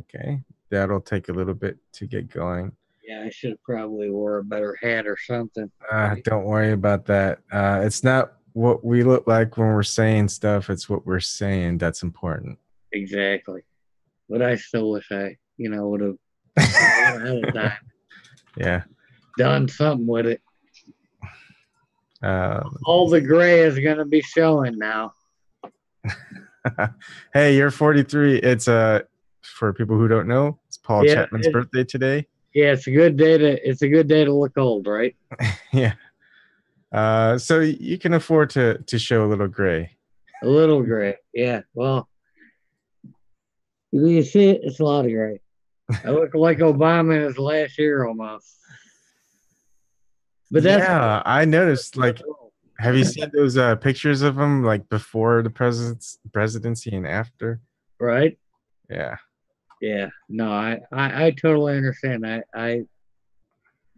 Okay, that'll take a little bit to get going. Yeah, I should have probably wore a better hat or something. Don't worry about that. It's not what we look like when we're saying stuff, it's what we're saying that's important. Exactly. But I still wish I, would have ahead of time Yeah. done something with it. Uh, All the gray is going to be showing now. hey, you're 43. It's for people who don't know, it's Paul Yeah, Chapman's birthday today. yeah, it's a good day to look old, right? Yeah. So you can afford to show a little gray. A little gray. Yeah. Well, you see it, it's a lot of gray. I look like Obama in his last year almost. But that's Yeah, I noticed. Like, have you seen those pictures of him like before the presidency and after? right. Yeah. Yeah. No, I totally understand. You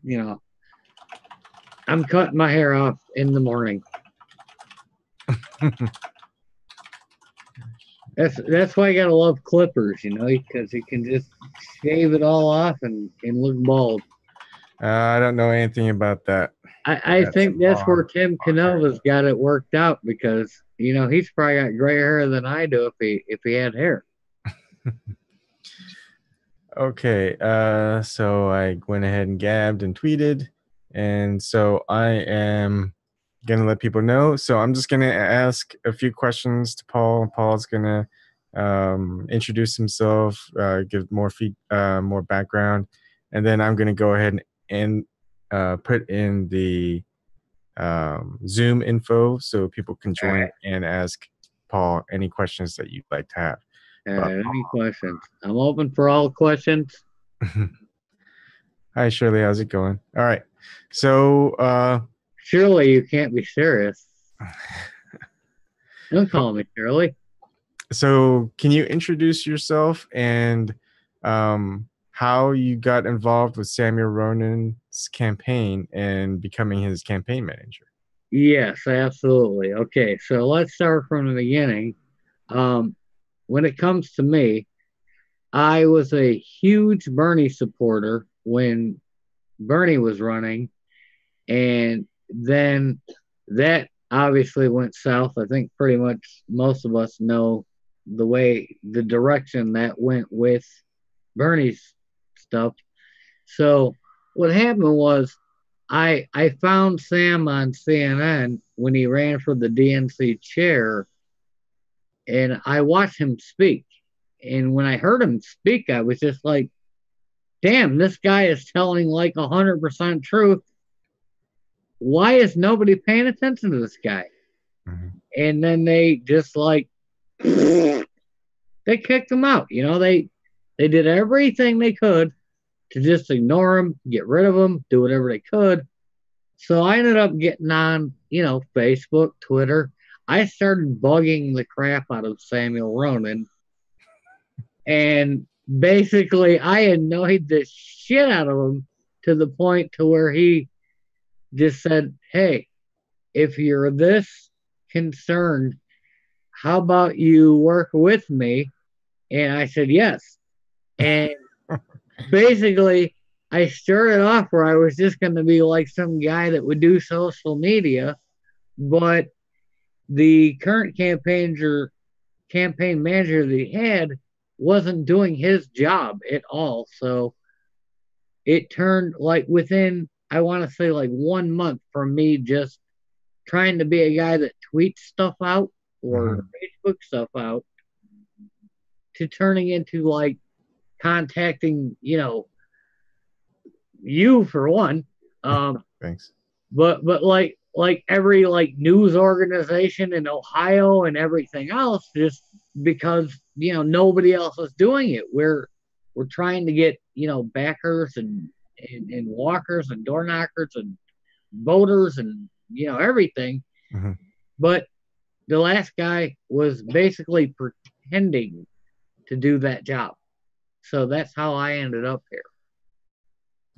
know, I'm cutting my hair off in the morning. That's why I gotta love clippers, because you can just shave it all off and look bald. I don't know anything about that. I That's think that's where Tim Canova's got it worked out because he's probably got gray hair than I do if he had hair. okay. So I went ahead and gabbed and tweeted, and so I am gonna let people know. So I'm just gonna ask a few questions to Paul. Paul's gonna introduce himself, give more background, and then I'm gonna go ahead and put in the Zoom info so people can All join right. and ask Paul any questions that you'd like to have. All But right. Any questions? I'm open for all questions. hi, Shirley, how's it going? All right. So, Surely you can't be serious. Don't call me Shirley. so can you introduce yourself and how you got involved with Samuel Ronan's campaign and becoming his campaign manager? Yes, absolutely. Okay, so let's start from the beginning. Um, when it comes to me, I was a huge Bernie supporter when Bernie was running, and then that obviously went south. I think pretty much most of us know the direction that went with Bernie's stuff. So what happened was I found Sam on CNN when he ran for the DNC chair, and I watched him speak. And when I heard him speak, I was just like, "Damn, this guy is telling like 100% truth. Why is nobody paying attention to this guy?" Mhm. And then they just like they kicked him out. They did everything they could to just ignore him, get rid of him, do whatever they could. So I ended up getting on, Facebook, Twitter. I started bugging the crap out of Samuel Ronan, and basically I annoyed the shit out of him to the point to where he just said, "Hey, if you're this concerned, how about you work with me?" And I said yes. And basically I started off where I was just going to be like some guy that would do social media, but the current campaign manager that he had wasn't doing his job at all. So it turned like within, I want to say, like 1 month from me just trying to be a guy that tweets stuff out or Mhm. Facebook stuff out to turning into like contacting, you for one. Um, Thanks. but like every like news organization in Ohio and everything else, just because nobody else is doing it. We're trying to get backers and walkers and door knockers and voters and everything. Mhm. But the last guy was basically pretending to do that job. So that's how I ended up here.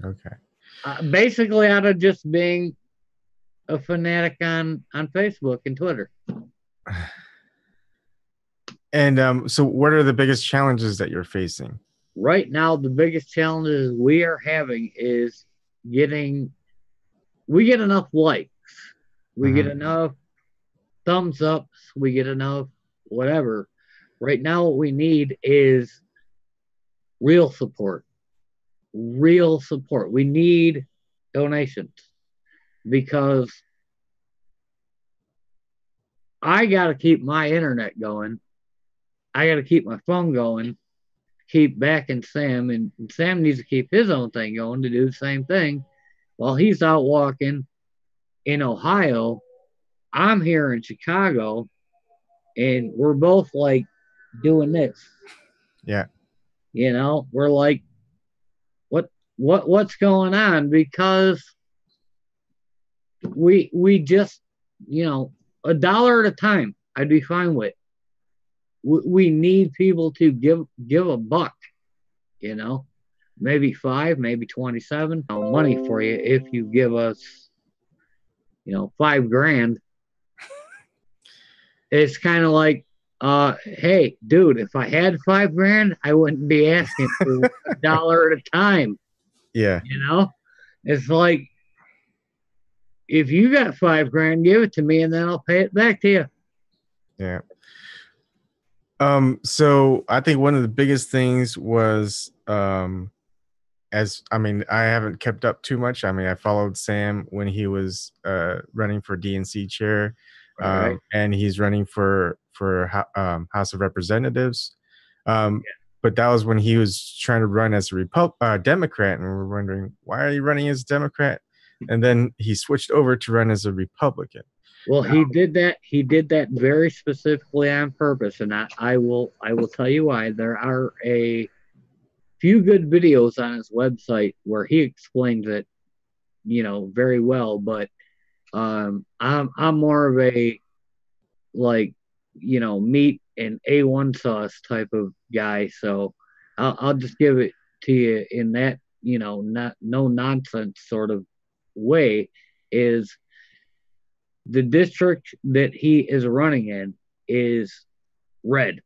Okay. Basically, out of just being a fanatic on Facebook and Twitter. And so what are the biggest challenges that you're facing? right now the biggest challenges we are having is getting we get enough likes, we get Hmm. enough thumbs ups, we get enough whatever. Right now what we need is real support. Real support. We need donations because I got to keep my internet going. I got to keep my phone going, keep backing Sam, and Sam needs to keep his own thing going to do the same thing while he's out walking in Ohio. I'm here in Chicago, and we're both like doing this. Yeah. We're like, what's going on? Because we just, a dollar at a time, I'd be fine with. We need people to give a buck, you know, maybe five, maybe 27 money for you if you give us, 5 grand. It's kind of like, hey, dude, if I had 5 grand, I wouldn't be asking for a dollar at a time. Yeah. You know, it's like if you got 5 grand, give it to me, and then I'll pay it back to you. Yeah. So I think one of the biggest things was, as I mean, I haven't kept up too much. I mean, I followed Sam when he was running for DNC chair, Right? and he's running for House of Representatives. Um, but that was when he was trying to run as a Democrat, and we were wondering, why are you running as a Democrat? And then he switched over to run as a Republican. Well, he did that. He did that very specifically on purpose, and I will tell you why. There are a few good videos on his website where he explains it, very well. But I'm more of a like, meat and A1 sauce type of guy. So I'll just give it to you in that, not no nonsense sort of way. Is the district that he is running in is red.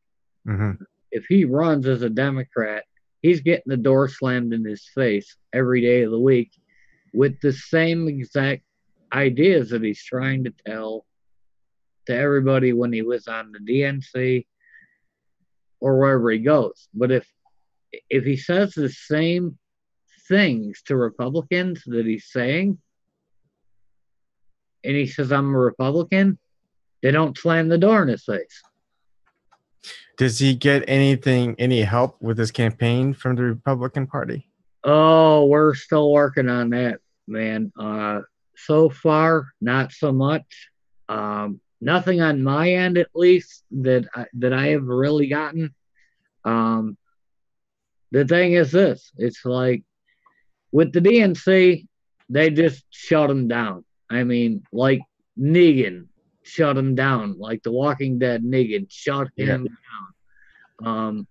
Hmm. If he runs as a Democrat, he's getting the door slammed in his face every day of the week with the same exact ideas that he's trying to tell to everybody when he was on the DNC or wherever he goes. But if he says the same things to Republicans that he's saying, and he says I'm a Republican, they don't slam the door in his face. Does he get any help with his campaign from the Republican Party? Oh, we're still working on that, man. So far, not so much. Nothing on my end, at least that I have really gotten. Um, the thing is this: it's like with the DNC, they just shut him down. I mean, like Negan shut him down, like The Walking Dead Negan shut Yeah. him down.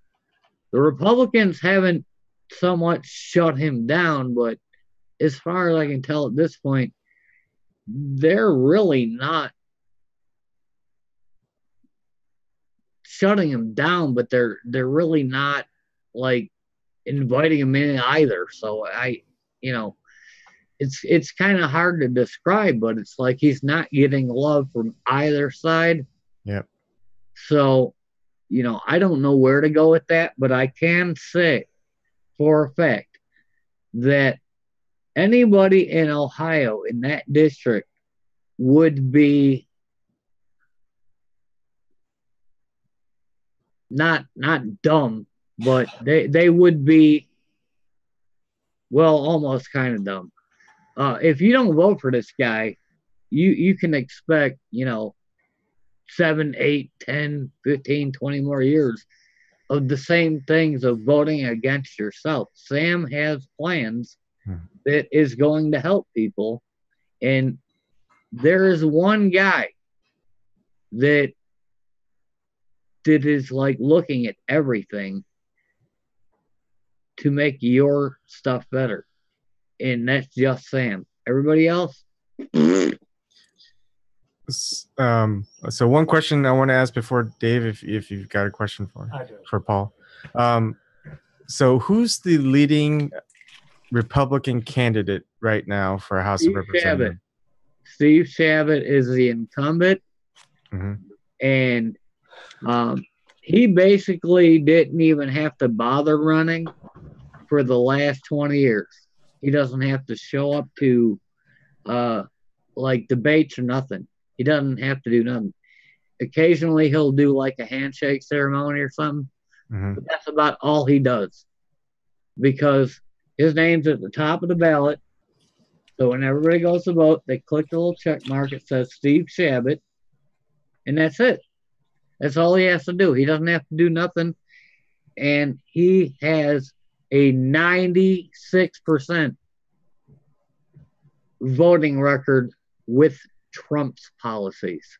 The Republicans haven't so much shut him down, but as far as I can tell at this point, they're really not shutting him down, but they're really not like inviting him in either. So you know, it's kind of hard to describe, but it's like he's not getting love from either side. Yeah. So, I don't know where to go with that, but I can say for a fact that anybody in Ohio in that district would be not dumb, but they would be, well, almost kind of dumb. If you don't vote for this guy, you can expect, 7, 8, 10, 15, 20 more years of the same things of voting against yourself. Sam has plans Hmm. that is going to help people. And there is one guy that is like looking at everything to make your stuff better. And that's just Sam. Everybody else, So one question I want to ask before Dave, if you've got a question for Paul. Um, So who's the leading Republican candidate right now for House of Steve Shabbat. Representatives? Steve Shabbat is the incumbent, Mm-hmm. and he basically didn't even have to bother running for the last 20 years. He doesn't have to show up to like debates or nothing. He doesn't have to do nothing. Occasionally he'll do like a handshake ceremony or something, Mm-hmm. but that's about all he does because his name's at the top of the ballot. So when everybody goes to vote, they click the little check mark. It says Steve Shabbat, and that's it. That's all he has to do. He doesn't have to do nothing. And he has a 96% voting record with Trump's policies.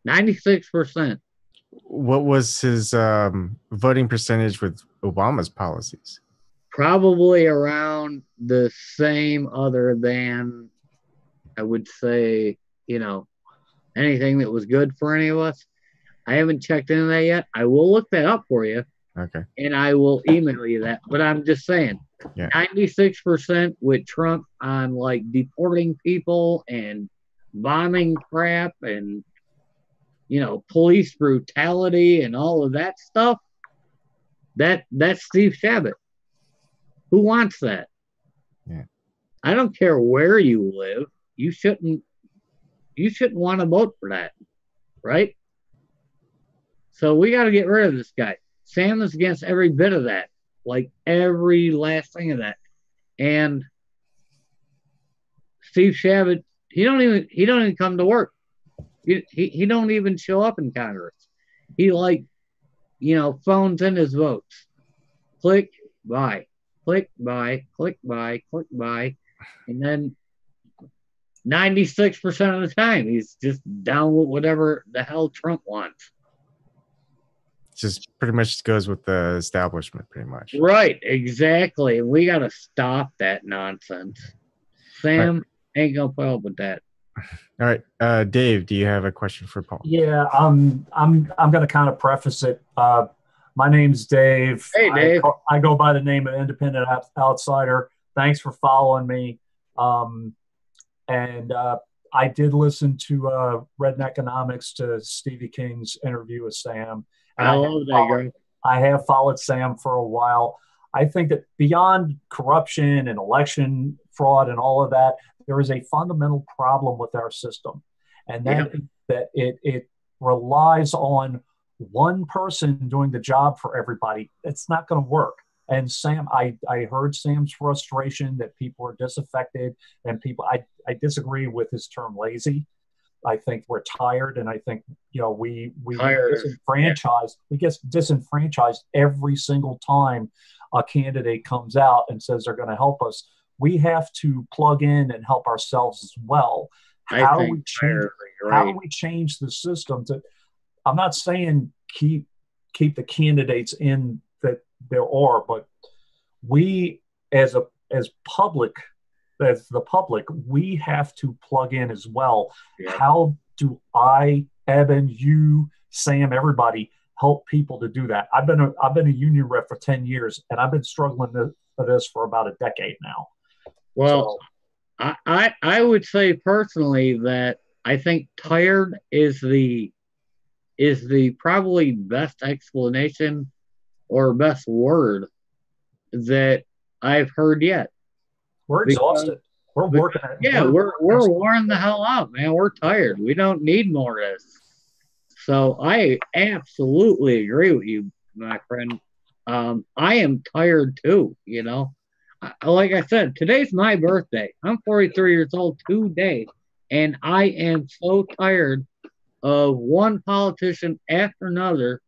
96%. What was his voting percentage with Obama's policies? Probably around the same, other than, I would say, anything that was good for any of us. I haven't checked into that yet. I will look that up for you. Okay. And I will email you that. But I'm just saying, 96% with Trump on like deporting people and bombing crap and, police brutality and all of that stuff. That's Steve Shabbat. Who wants that? Yeah. I don't care where you live. You shouldn't want to vote for that, right? So we got to get rid of this guy. Sam is against every bit of that, like every last thing of that. And Steve Shabbat, he don't even come to work. He don't even show up in Congress. He phones in his votes. Click buy, click buy, click buy, click buy, and then 96% of the time he's just down with whatever the hell Trump wants. Just pretty much goes with the establishment, pretty much. Right, exactly. We got to stop that nonsense. Sam ain't gonna put up with that. All right, Dave, do you have a question for Paul? Yeah, I'm going to kind of preface it. My name's Dave. Hey, Dave. I go by the name of Independent Outsider. Thanks for following me. And I did listen to Red Economics, to Stevie King's interview with Sam. And I love that girl. I have followed Sam for a while. I think that beyond corruption and election fraud and all of that, there is a fundamental problem with our system, and that it relies on one person doing the job for everybody. It's not going to work. And Sam, I heard Sam's frustration that people are disaffected, and people. I disagree with his term lazy. I think we're tired, and I think we disenfranchised. We get disenfranchised every single time a candidate comes out and says they're going to help us. We have to plug in and help ourselves as well. How do we change the system? I'm not saying keep the candidates in that there are, but we as the public, we have to plug in as well. Yeah. How do I, Ebon, you, Sam, everybody help people to do that? I've been a union rep for 10 years, and I've been struggling for this for about a decade now. Well, so, I would say personally that I think tired is the probably best explanation or best word that I've heard yet. We're exhausted. We're working. We're worn the hell out, man. We're tired. We don't need more of this. So I absolutely agree with you, my friend. I am tired too, Like I said, today's my birthday. I'm 43 years old today, and I am so tired of one politician after another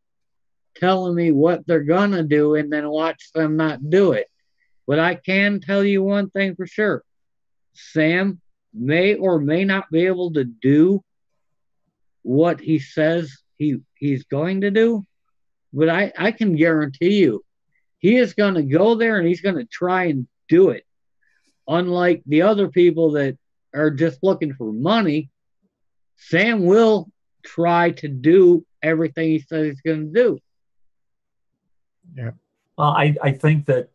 telling me what they're going to do and then watch them not do it. But I can tell you one thing for sure. Sam may or may not be able to do what he says he's going to do, but I can guarantee you he is going to go there and he's going to try and do it. Unlike the other people that are just looking for money, Sam will try to do everything he says he's going to do. Yeah. I think that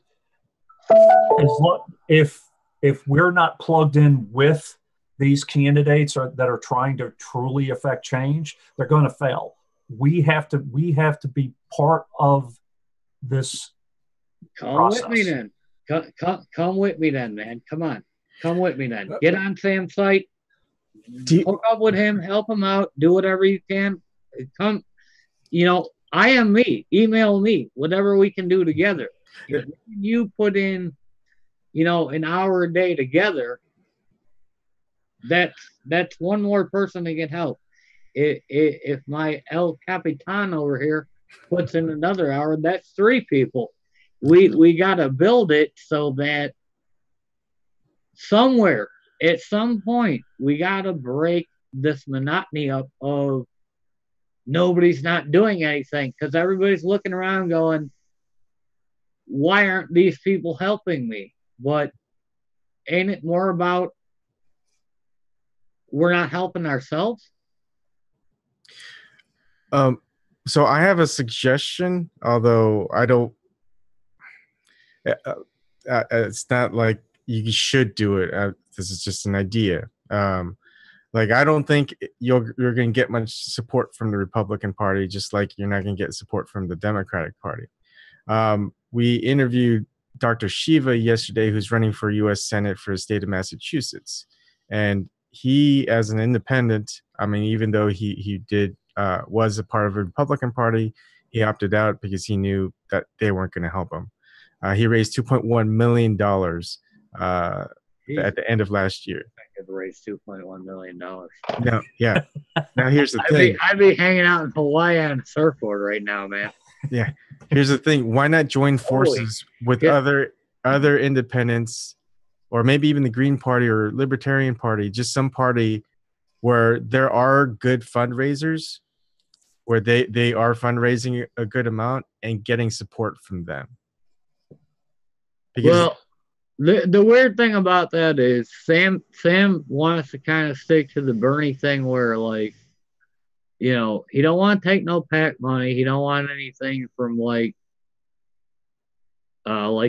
if we're not plugged in with these candidates that are trying to truly affect change, they're going to fail. We have to be part of this Come process. with me then. Come with me then, man. Come on. Come with me then. Get on Sam's site. Hook up with him. Help him out. Do whatever you can. Come. I am me. Email me. Whatever we can do together. If you put in, an hour a day together, that's one more person that can help. If my El Capitan over here puts in another hour, that's 3 people. We got to build it so that somewhere at some point we got to break this monotony up of nobody's not doing anything, because everybody's looking around going, why aren't these people helping me? But ain't it more about we're not helping ourselves? So I have a suggestion, although I don't. It's not like you should do it. This is just an idea. Like, I don't think you're going to get much support from the Republican Party, just like you're not going to get support from the Democratic Party. We interviewed Dr. Shiva yesterday, who's running for U.S. Senate for the state of Massachusetts. And he, as an independent, I mean, even though he was a part of the Republican Party, he opted out because he knew that they weren't going to help him. He raised $2.1 million at the end of last year. I could raise $2.1 million. No, yeah. Now here's the thing. I'd be hanging out in Hawaii on a surfboard right now, man. Yeah. Here's the thing. Why not join forces with other independents, or maybe even the Green Party or Libertarian Party, just some party where there are good fundraisers, where they are fundraising a good amount and getting support from them. Because the weird thing about that is Sam wants to kind of stick to the Bernie thing where, like, he don't want to take no PAC money. He don't want anything from like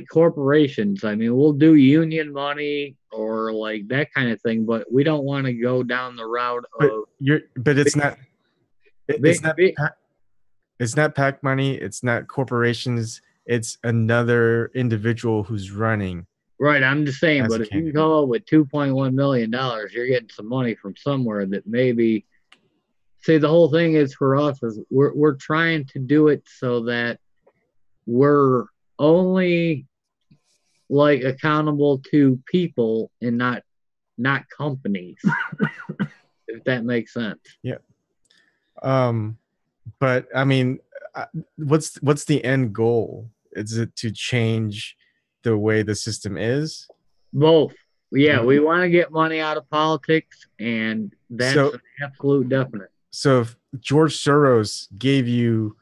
corporations. I mean, we'll do union money or like that kind of thing, but we don't want to go down the route of. But it's not. It's not PAC money. It's not corporations. It's another individual who's running. Right, I'm just saying, but if you can come up with $2.1 million, you're getting some money from somewhere that maybe. See, the whole thing is for us is we're trying to do it so that we're only like accountable to people and not companies. If that makes sense. Yeah. But I mean, what's the end goal? Is it to change the way the system is? Both. Yeah, we want to get money out of politics, and that's an absolute definite. So if George Soros gave you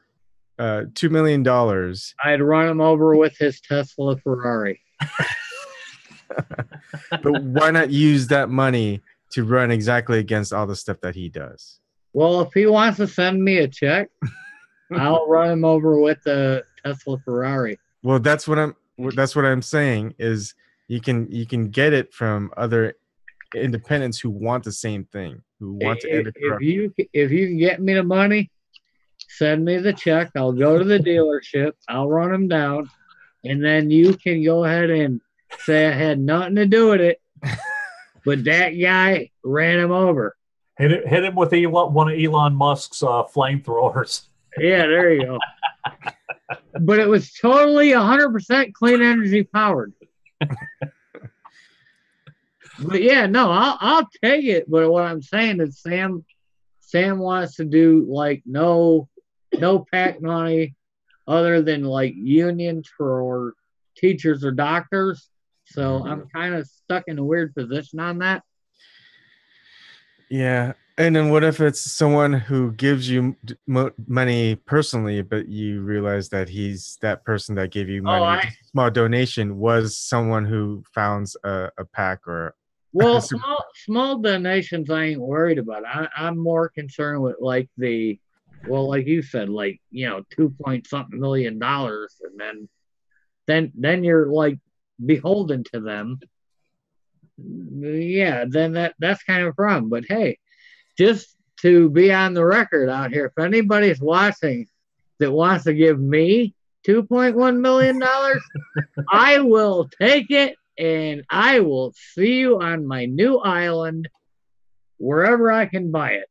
$2 million, I'd run him over with his Tesla Ferrari. But why not use that money to run exactly against all the stuff that he does? Well, if he wants to send me a check, I'll run him over with the Tesla Ferrari. Well, that's what I'm saying is you can get it from other independents who want the same thing, who want to end corruption. If you can get me the money, send me the check. I'll go to the dealership. I'll run him down, and then you can go ahead and say I had nothing to do with it, but that guy ran him over. Hit him with one of Elon Musk's flamethrowers. Yeah, there you go. But it was totally 100% clean energy powered. But yeah, no, I'll take it. But what I'm saying is Sam wants to do like no PAC money other than like unions for teachers or doctors. So I'm kind of stuck in a weird position on that. Yeah. And then what if it's someone who gives you money personally, but you realize that that person that gave you money, a small donation, was someone who founds a PAC or. Well, small donations I ain't worried about. I'm more concerned with like like you said, like, $2 point something million, and then then you're like beholden to them. Yeah, then that's kind of a problem. But hey, just to be on the record out here, if anybody's watching that wants to give me $2.1 million, I will take it, and I will see you on my new island wherever I can buy it.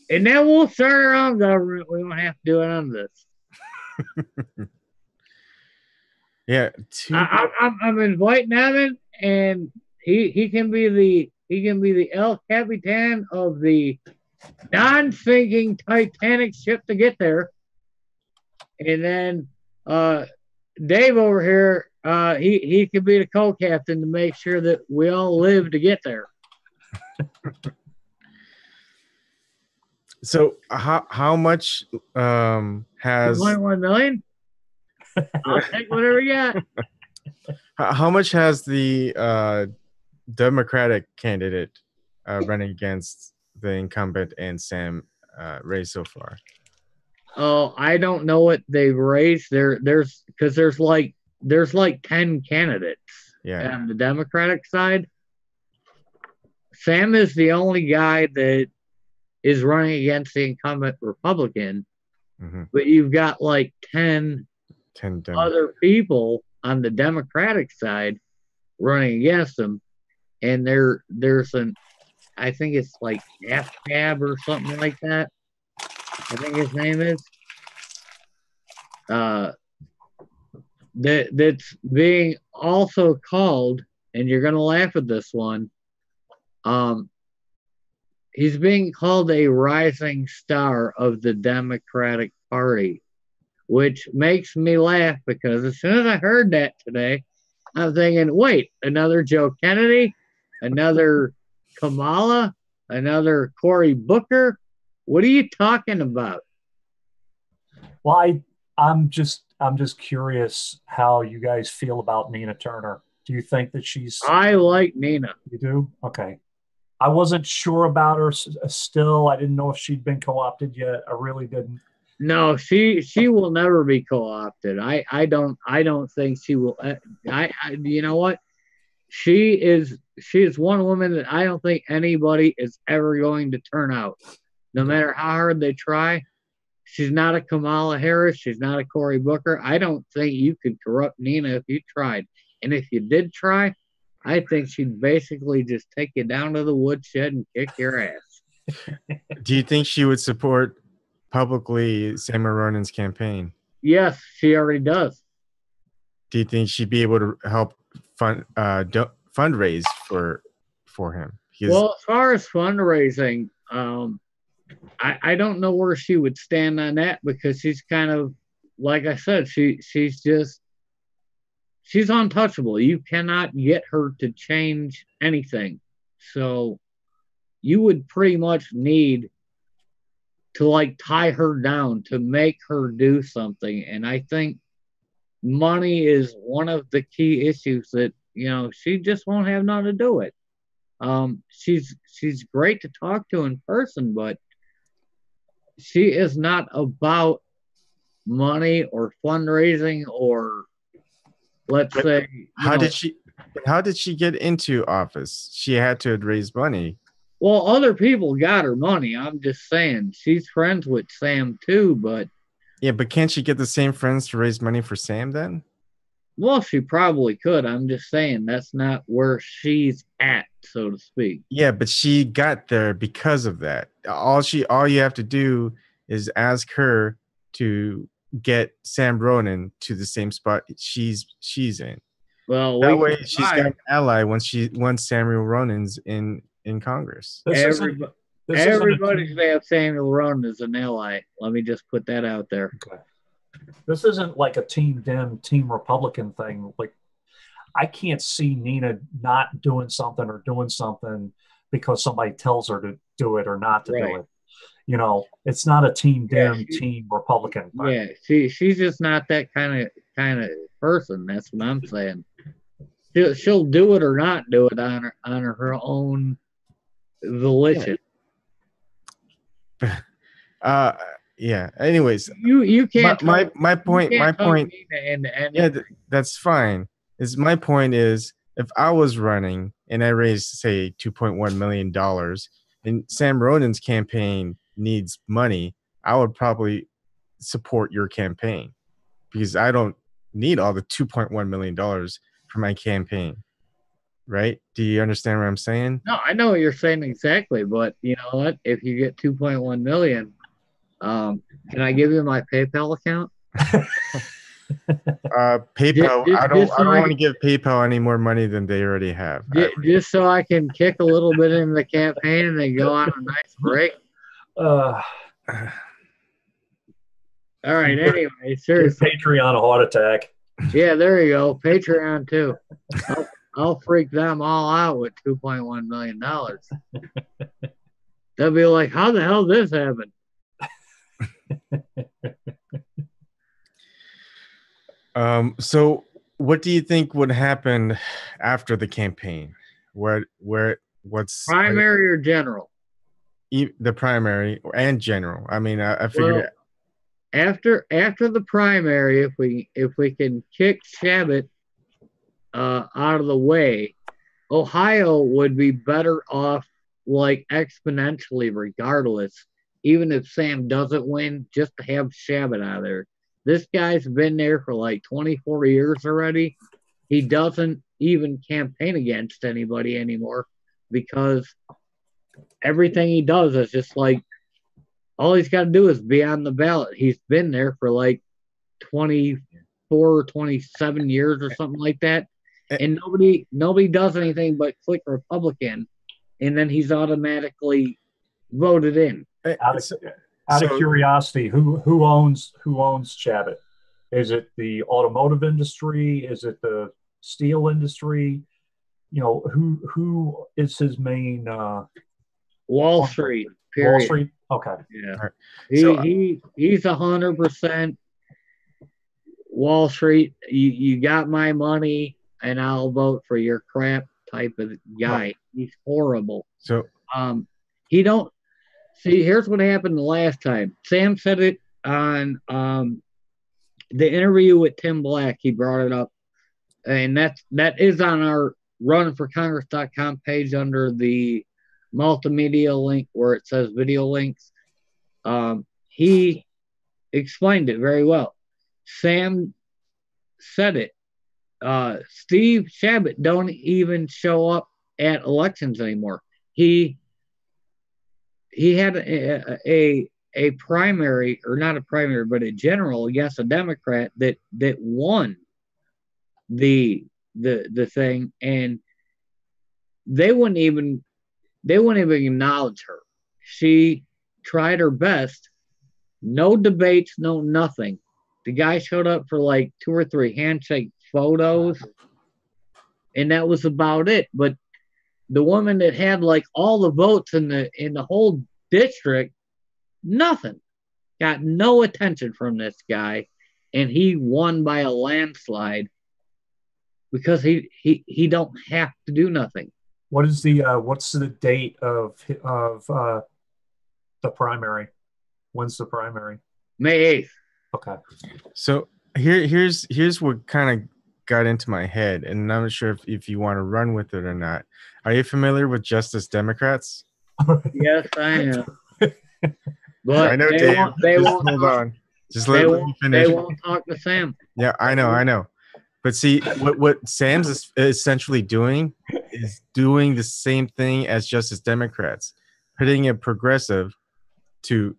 And then we'll start our own government. We won't have to do it on this. Yeah, I'm inviting Evan, and he can be the El Capitan of the non-sinking Titanic ship to get there. And then Dave over here, he could be the co-captain to make sure that we all live to get there. So how much has 2.1 million? I'll take whatever you got. How much has the Democratic candidate running against the incumbent and Sam raised so far? Oh, I don't know what they've raised. There's 10 candidates on the Democratic side. Sam is the only guy that is running against the incumbent Republican, but you've got like 10 other people on the Democratic side running against them, and there's I think it's like FCAB or something like that. I think his name is. That's being also called, and you're gonna laugh at this one. He's being called a rising star of the Democratic Party, which makes me laugh because as soon as I heard that today, I'm thinking, wait, another Joe Kennedy, another Kamala, another Cory Booker. What are you talking about? Well, I'm just curious how you guys feel about Nina Turner. Do you think that she's? I like Nina. You do? Okay. I wasn't sure about her still. I didn't know if she'd been co-opted yet. I really didn't. No, she will never be co-opted. I don't think she will. You know what? She is one woman that I don't think anybody is ever going to turn out, no matter how hard they try. She's not a Kamala Harris. She's not a Cory Booker. I don't think you could corrupt Nina if you tried. And if you did try, I think she'd basically just take you down to the woodshed and kick your ass. Do you think she would support publicly Samuel Ronan's campaign? Yes, she already does. Do you think she'd be able to help fundraise for him? Well, as far as fundraising, I don't know where she would stand on that because she's kind of, like I said, she's untouchable. You cannot get her to change anything. So you would pretty much need to like tie her down to make her do something. And I think money is one of the key issues that, she just won't have nothing to do with. She's great to talk to in person, but she is not about money or fundraising or let's say. How did she get into office? She had to raise money. Well, other people got her money. I'm just saying she's friends with Sam too, but yeah, but can't she get the same friends to raise money for Sam then? Well, she probably could. I'm just saying that's not where she's at, so to speak. Yeah, but she got there because of that. All you have to do is ask her to get Sam Ronan to the same spot she's in. Well, that way she's got an ally once Samuel Ronan's in Congress. Everybody's going to have Samuel Ronan as an ally. Let me just put that out there. Okay. This isn't like a Team Dem, Team Republican thing. Like, I can't see Nina not doing something or doing something because somebody tells her to do it or not to do it. It's not a Team Dem, Team Republican thing. Yeah, she's just not that kind of person. That's what I'm saying. She'll do it or not do it on her own volition. yeah. Anyways, You can't my point. you My can't talk point. me into Yeah, anything. that's fine. Is my point is if I was running and I raised say $2.1 million, and Sam Ronan's campaign needs money, I would probably support your campaign because I don't need all the $2.1 million for my campaign. Right? Do you understand what I'm saying? No, I know what you're saying exactly, but you know what? If you get 2.1 million, can I give you my PayPal account? PayPal. I don't. Just I so don't I want to can, give PayPal any more money than they already have. just so I can kick a little bit into the campaign and then go on a nice break. Uh, All right. Anyway, give seriously. Patreon a heart attack. Yeah, there you go. Patreon too. I'll freak them all out with $2.1 million. They'll be like, "How the hell did this happen?" So what do you think would happen after the campaign? What's Primary or general? the primary and general? I mean, I figured Well, after the primary, if we can kick Shabbat out of the way, Ohio would be better off like exponentially regardless. Even if Sam doesn't win, just to have Shabbat out of there. This guy's been there for like 24 years already. He doesn't even campaign against anybody anymore because everything he does is just like all he's got to do is be on the ballot. He's been there for like 24 or 27 years or something like that. And nobody does anything but click Republican, and then he's automatically voted in. Out of curiosity, who owns Chabot? Is it the automotive industry? Is it the steel industry? You know, who is his main Wall Street. Period. Wall Street. Okay. Yeah. Right. He's 100% Wall Street. You got my money, and I'll vote for your crap type of guy. Right. He's horrible. So he don't see. Here's what happened the last time. Sam said it on the interview with Tim Black. He brought it up, and that is on our runforcongress.com page under the multimedia link where it says video links. He explained it very well. Sam said it. Steve Chabot don't even show up at elections anymore. He had a primary, or not a primary, but a general against a Democrat that won the thing, and they wouldn't even acknowledge her. She tried her best. No debates, no nothing. The guy showed up for like 2 or 3 handshake photos, and that was about it. But the woman that had like all the votes in the whole district, nothing. Got no attention from this guy, and he won by a landslide because he don't have to do nothing. What is what's the date of the primary? When's the primary? May 8th. Okay. So here's what kind of got into my head, and I'm not sure if you want to run with it or not. Are you familiar with Justice Democrats? Yes, I am. But I know, Dave. Just hold on. Just let me finish. They won't talk to Sam. Yeah, I know. But see, what Sam's is essentially doing is doing the same thing as Justice Democrats, putting a progressive to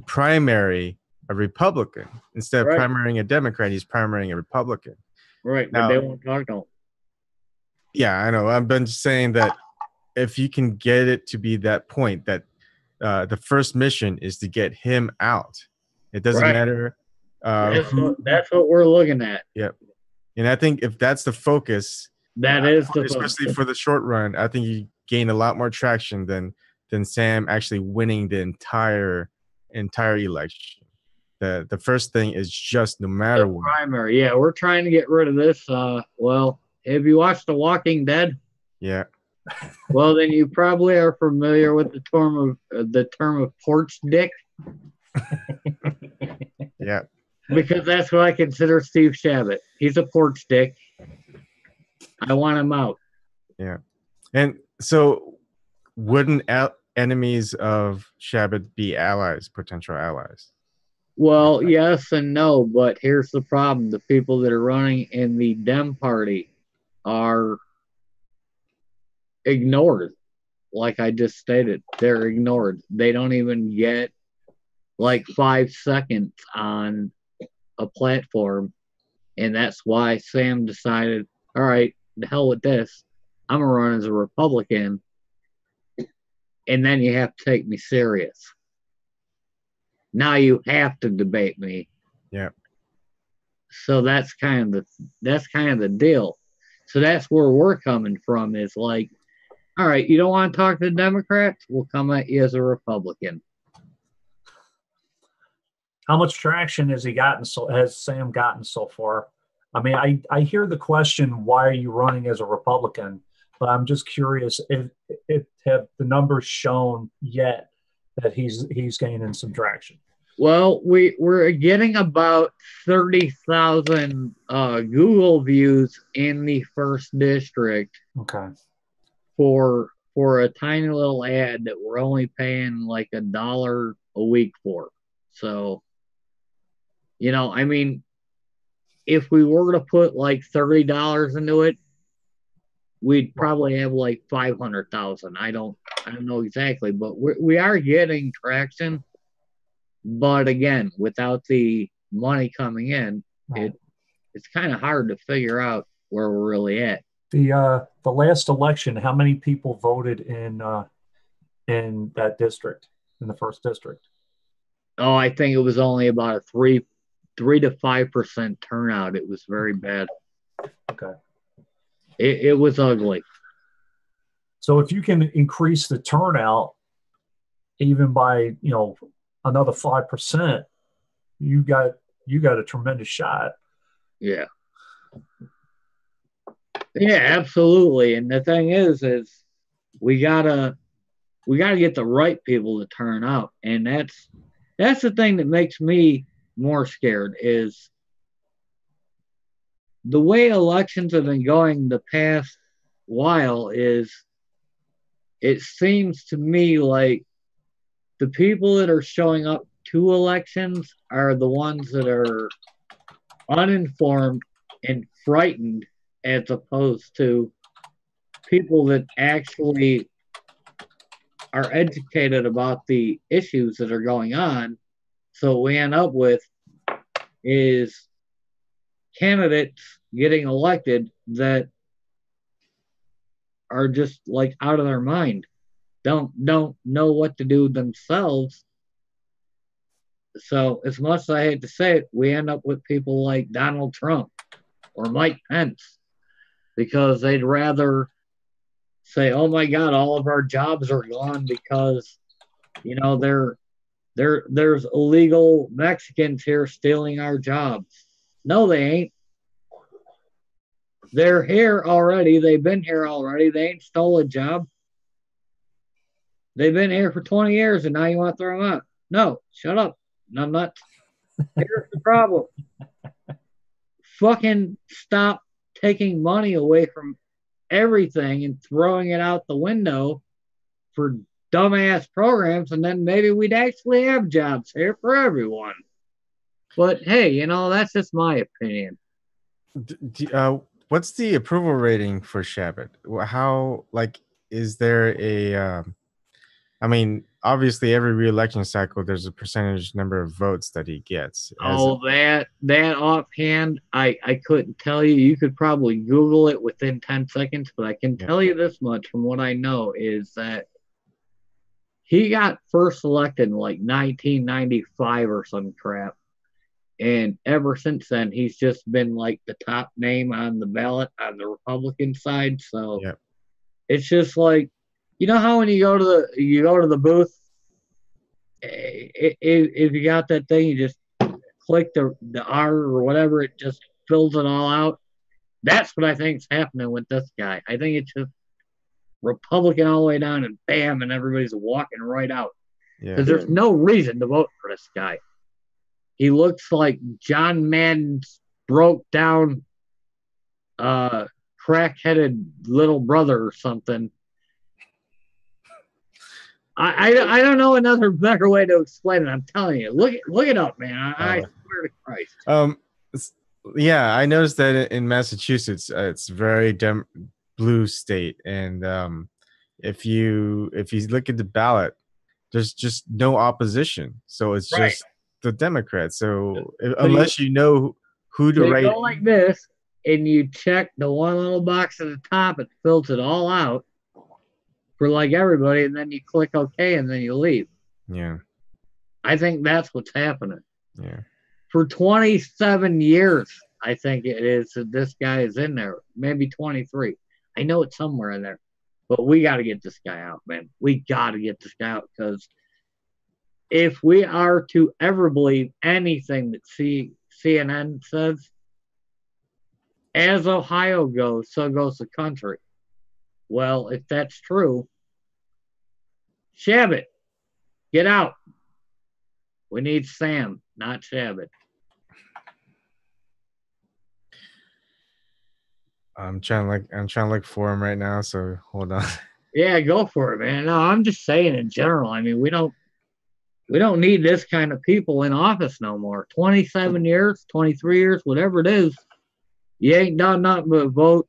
primary a Republican instead of primarying a Democrat. He's primarying a Republican. Right, but they won't talk to him. Yeah, I know. I've been just saying that if you can get it to be that point, that the first mission is to get him out. It doesn't matter. That's what we're looking at. Yep. And I think if that's the focus, that is the especially focus. for the short run, I think you gain a lot more traction than Sam actually winning the entire election. The first thing is just no matter what. Primary. Yeah, we're trying to get rid of this. Well, have you watched The Walking Dead? Yeah. Well, then you probably are familiar with the term of porch dick. Yeah. because that's what I consider Steve Shabbat. He's a pork stick. I want him out. Yeah. And so wouldn't enemies of Shabbat be allies, potential allies? Well, yes and no, but here's the problem. The people that are running in the Dem party are ignored. Like I just stated, they're ignored. They don't even get like 5 seconds on a platform. And that's why Sam decided, all right, the hell with this. I'm going to run as a Republican. And then you have to take me serious. Now you have to debate me. Yeah. So that's kind of the deal. So that's where we're coming from is like, all right, you don't want to talk to the Democrats? We'll come at you as a Republican. How much traction has Sam gotten so far? I mean, I hear the question, why are you running as a Republican? But I'm just curious if have the numbers shown yet that he's gaining some traction? Well, we're getting about 30,000 Google views in the first district. Okay. For a tiny little ad that we're only paying like $1 a week for. So, I mean, if we were to put like $30 into it, we'd probably have like 500,000. I don't know exactly, but we are getting traction. But again, without the money coming in, right. it's kind of hard to figure out where we're really at. The last election, how many people voted in that district, in the first district? Oh, I think it was only about a 3 to 5% turnout. It was very bad. Okay. It was ugly. So if you can increase the turnout even by, another 5%, you got a tremendous shot. Yeah. Yeah, absolutely. And the thing is we gotta get the right people to turn out. And that's the thing that makes me more scared is the way elections have been going the past while is it seems to me like the people that are showing up to elections are the ones that are uninformed and frightened as opposed to people that actually are educated about the issues that are going on. So what we end up with is candidates getting elected that are just like out of their mind, don't know what to do themselves. So as much as I hate to say it, we end up with people like Donald Trump or Mike Pence because they'd rather say, "Oh my God, all of our jobs are gone because there's illegal Mexicans here stealing our jobs." No, they ain't. They're here already. They've been here already. They ain't stole a job. They've been here for 20 years and now you want to throw them out. No, shut up. I'm not. Here's the problem. Fucking stop taking money away from everything and throwing it out the window for dumbass programs, and then maybe we'd actually have jobs here for everyone. But hey, that's just my opinion. What's the approval rating for Shabbat? How, is there a I mean, obviously every re-election cycle there's a percentage number of votes that he gets. That offhand, I couldn't tell you. You could probably Google it within 10 seconds, but I can tell you this much from what I know is that he got first elected in like 1995 or some crap. And ever since then, he's just been like the top name on the ballot on the Republican side. So it's just like, how when you go to the booth, if you got that thing, you just click the R or whatever, it just fills it all out. That's what I think is happening with this guy. I think it's just Republican all the way down and bam, and everybody's walking right out. Yeah. Because there's no reason to vote for this guy. He looks like John Madden's broke down, crack-headed little brother or something. I don't know another better way to explain it. I'm telling you, look it up, man. I swear to Christ. Yeah, I noticed that in Massachusetts, it's very blue state, and if you look at the ballot, there's just no opposition, so it's Right. just the Democrats. So So unless you know who to They write, go like this, and you check the one little box at the top. It fills it all out for like everybody, and then you click OK, and then you leave. yeah, I think that's what's happening. yeah. For 27 years, I think it is that this guy is in there. Maybe 23. I know it's somewhere in there. But we got to get this guy out, man. We got to get this guy out, because if we are to ever believe anything that CNN says, as Ohio goes, so goes the country. Well, if that's true, Shabbat, get out. We need Sam, not Shabbat. I'm trying to look for him right now. So hold on. Yeah, go for it, man. No, I'm just saying in general. I mean, we don't need this kind of people in office no more. 27 years, 23 years, whatever it is, you ain't done nothing but vote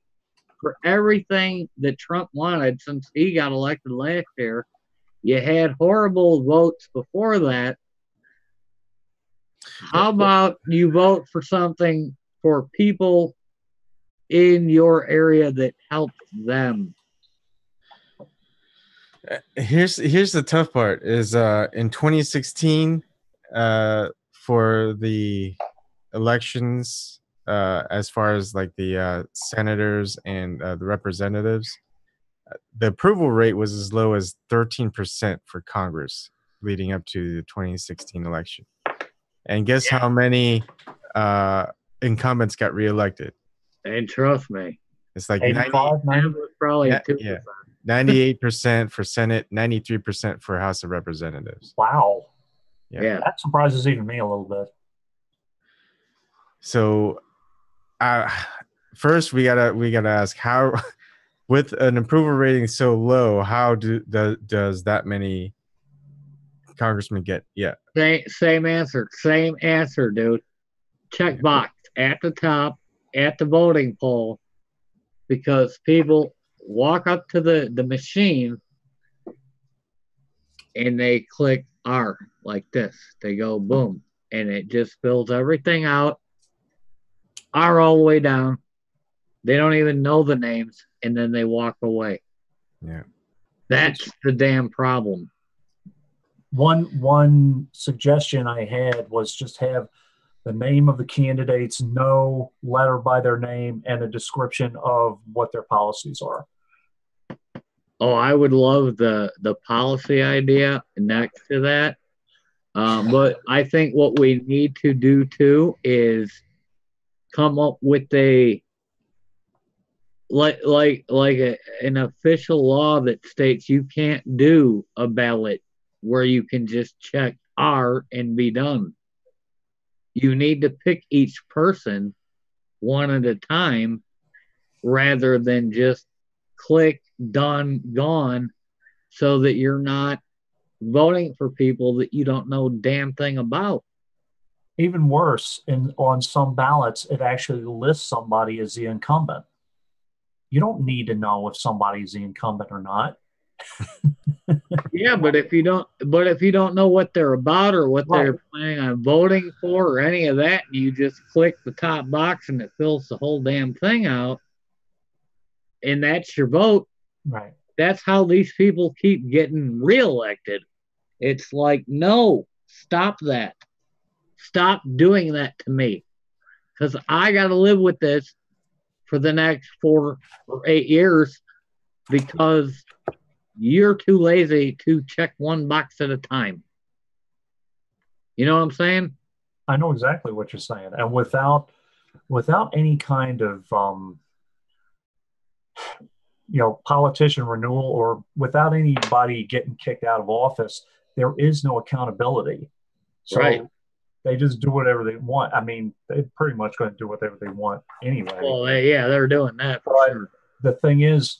for everything that Trump wanted since he got elected last year. You had horrible votes before that. How about you vote for something for people in your area that helps them? Here's the tough part is in 2016 for the elections, as far as like the senators and the representatives, the approval rate was as low as 13% for Congress leading up to the 2016 election. And guess how many incumbents got reelected? And trust me, It's like 85, 90? that was probably 2%. Yeah, 98% for Senate, 93% for House of Representatives. Wow. Yeah. That surprises even me a little bit. So, first we gotta ask how, with an approval rating so low, how does that many congressmen get? Yeah. Same answer, dude. Check box at the top at the voting poll, because people walk up to the machine and they click R like this. They go boom, and it just fills everything out. R all the way down. They don't even know the names, and then they walk away. Yeah. That's the damn problem. One suggestion I had was just have the name of the candidates, no letter by their name, and a description of what their policies are. Oh, I would love the policy idea next to that. But I think what we need to do too is come up with an official law that states you can't do a ballot where you can just check R and be done. You need to pick each person one at a time rather than just click, done, gone, so that you're not voting for people that you don't know a damn thing about. Even worse, on some ballots, it actually lists somebody as the incumbent. You don't need to know if somebody's the incumbent or not. Yeah, but if you don't know what they're about or what they're planning on voting for or any of that, you just click the top box and it fills the whole damn thing out, and that's your vote. Right. That's how these people keep getting reelected. It's like, no, stop that. Stop doing that to me, because I got to live with this for the next 4 or 8 years because you're too lazy to check one box at a time. You know what I'm saying? I know exactly what you're saying. And without any kind of politician renewal, or without anybody getting kicked out of office, there is no accountability. So Right. they just do whatever they want. I mean, they're pretty much going to do whatever they want anyway. Well, they're doing that for But sure. the thing is,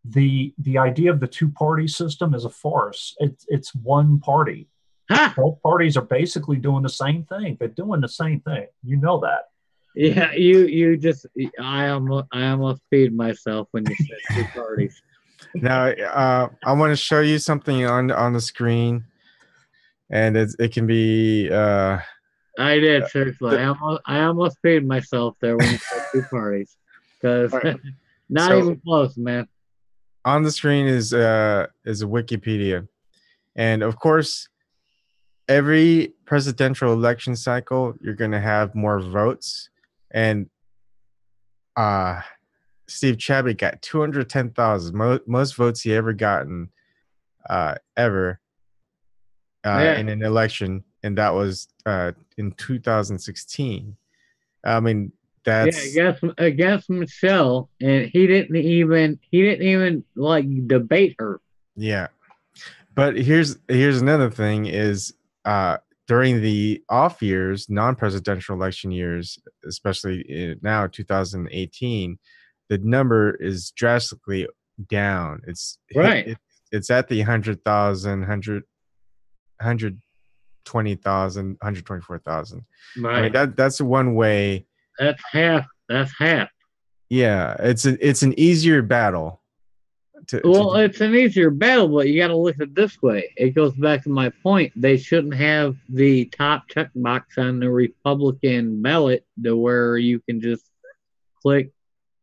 the idea of the two-party system is a farce. It's one party. Ha! Both parties are basically doing the same thing. They're doing the same thing. You know that. Yeah, you just I almost peed myself when you said two parties. Now, I want to show you something on the screen, and it can be I did, seriously. the, I almost peed myself there when you said two parties. Because not so even close, man. on the screen is a Wikipedia, and of course, every presidential election cycle, you're going to have more votes, and Steve Chadwick got 210,000, most votes he ever gotten ever in an election, and that was in 2016. I mean, that's against Michelle, and he didn't even like debate her. yeah. But here's another thing is during the off years, non-presidential election years, especially now 2018, the number is drastically down. Right. It's at the 100,000, 120,000, 124,000. I mean, Right. that's one way. That's half. That's half. Yeah, it's an easier battle to Well, do. it's an easier battle, but you got to look at it this way. It goes back to my point. They shouldn't have the top checkbox on the Republican ballot to where you can just click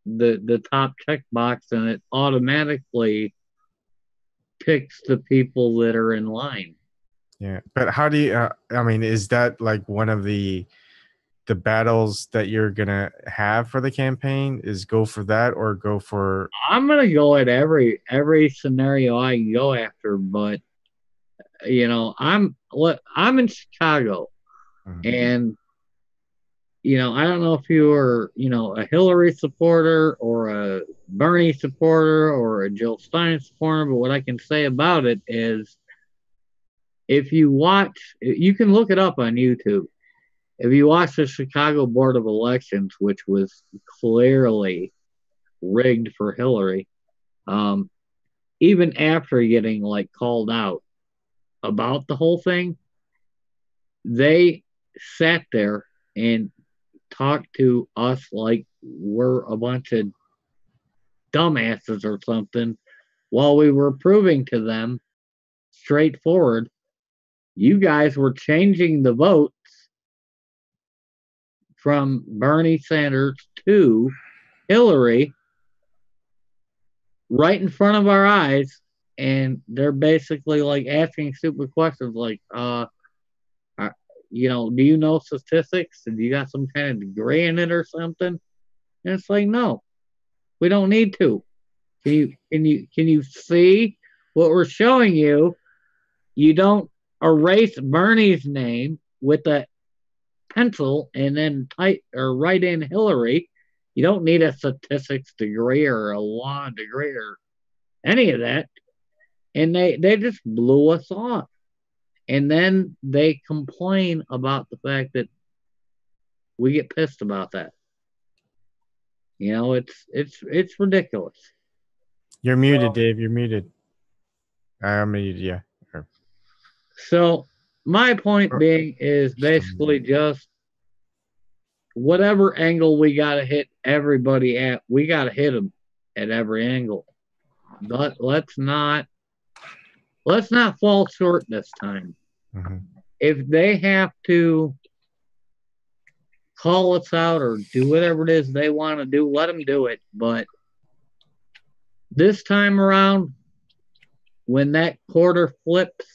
the top checkbox and it automatically picks the people that are in line. Yeah, but how do you? I mean, is that like one of the battles that you're gonna have for the campaign? Is go for that or go for? I'm gonna go at every scenario I can go after, but I'm in Chicago, and I don't know if you were a Hillary supporter or a Bernie supporter or a Jill Stein supporter, but what I can say about it is, if you watch, you can look it up on YouTube. If you watch the Chicago Board of Elections, which was clearly rigged for Hillary, even after getting like called out about the whole thing, they sat there and talked to us like we're a bunch of dumbasses or something, while we were proving to them straightforward, you guys were changing the votes from Bernie Sanders to Hillary right in front of our eyes, and they're basically like asking stupid questions like, do you know statistics? Do you got some kind of degree in it or something? And it's like, no, we don't need to. Can you see what we're showing you? You don't erase Bernie's name with a pencil and then type or write in Hillary. You don't need a statistics degree or a law degree or any of that. And they just blew us off. And then they complain about the fact that we get pissed about that. It's ridiculous. You're muted, Dave. You're muted. I'm muted. Yeah. So my point being is basically just whatever angle we got to hit everybody at, we got to hit them at every angle. But let's not fall short this time. Mm-hmm. If they have to call us out or do whatever it is they want to do, let them do it. But this time around, when that quarter flips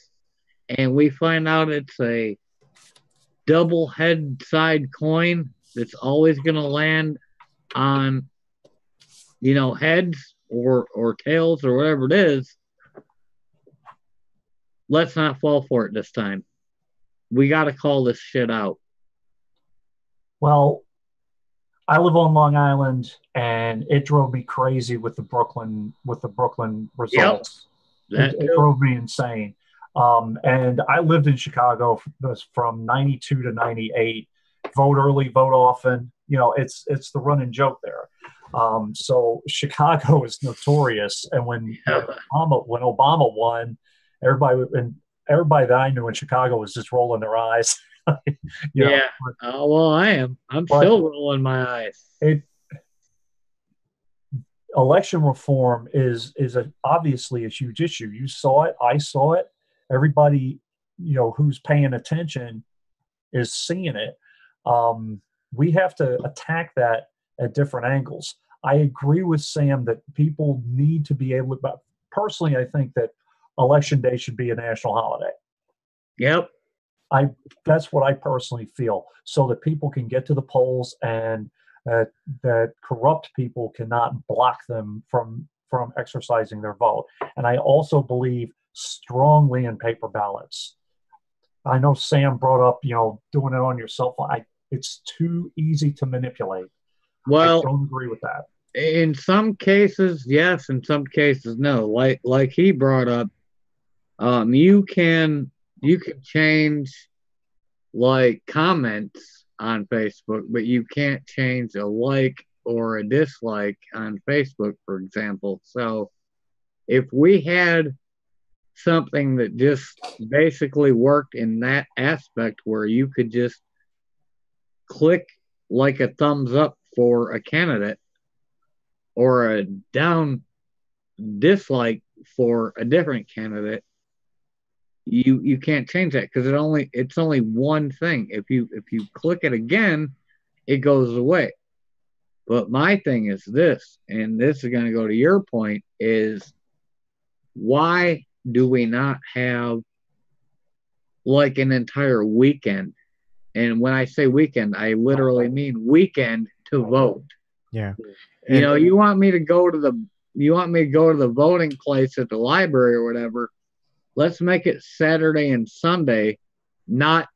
and we find out it's a double head side coin that's always going to land on heads or tails or whatever it is, let's not fall for it this time. We got to call this shit out. Well, I live on Long Island, and it drove me crazy with the Brooklyn results. Yep, it drove me insane. And I lived in Chicago from 92 to 98. Vote early, vote often. You know, it's the running joke there. So Chicago is notorious. And when Obama won, everybody that I knew in Chicago was just rolling their eyes. You know, Yeah. Oh, well, I am. I'm but still rolling my eyes. Election reform is obviously a huge issue. You saw it. I saw it. Everybody, you know, who's paying attention is seeing it. We have to attack that at different angles. I agree with Sam that people need to be able to, but personally, I think that Election Day should be a national holiday. Yep. That's what I personally feel, so that people can get to the polls and that corrupt people cannot block them from exercising their vote. And I also believe strongly in paper ballots. I know Sam brought up, you know, doing it on your cell phone. It's too easy to manipulate. Well, I don't agree with that. in some cases, yes. In some cases, no. Like he brought up, you can change like comments on Facebook, but you can't change a like or a dislike on Facebook, for example. So if we had something that just basically worked in that aspect where you could just click like a thumbs up for a candidate or a down dislike for a different candidate, you can't change that because it's only one thing. If you click it again, it goes away. But my thing is this, and this is going to go to your point, is why do we not have like an entire weekend? And when I say weekend, I literally mean weekend to vote. Yeah. You know, you want me to go to the voting place at the library or whatever. Let's make it Saturday and Sunday, not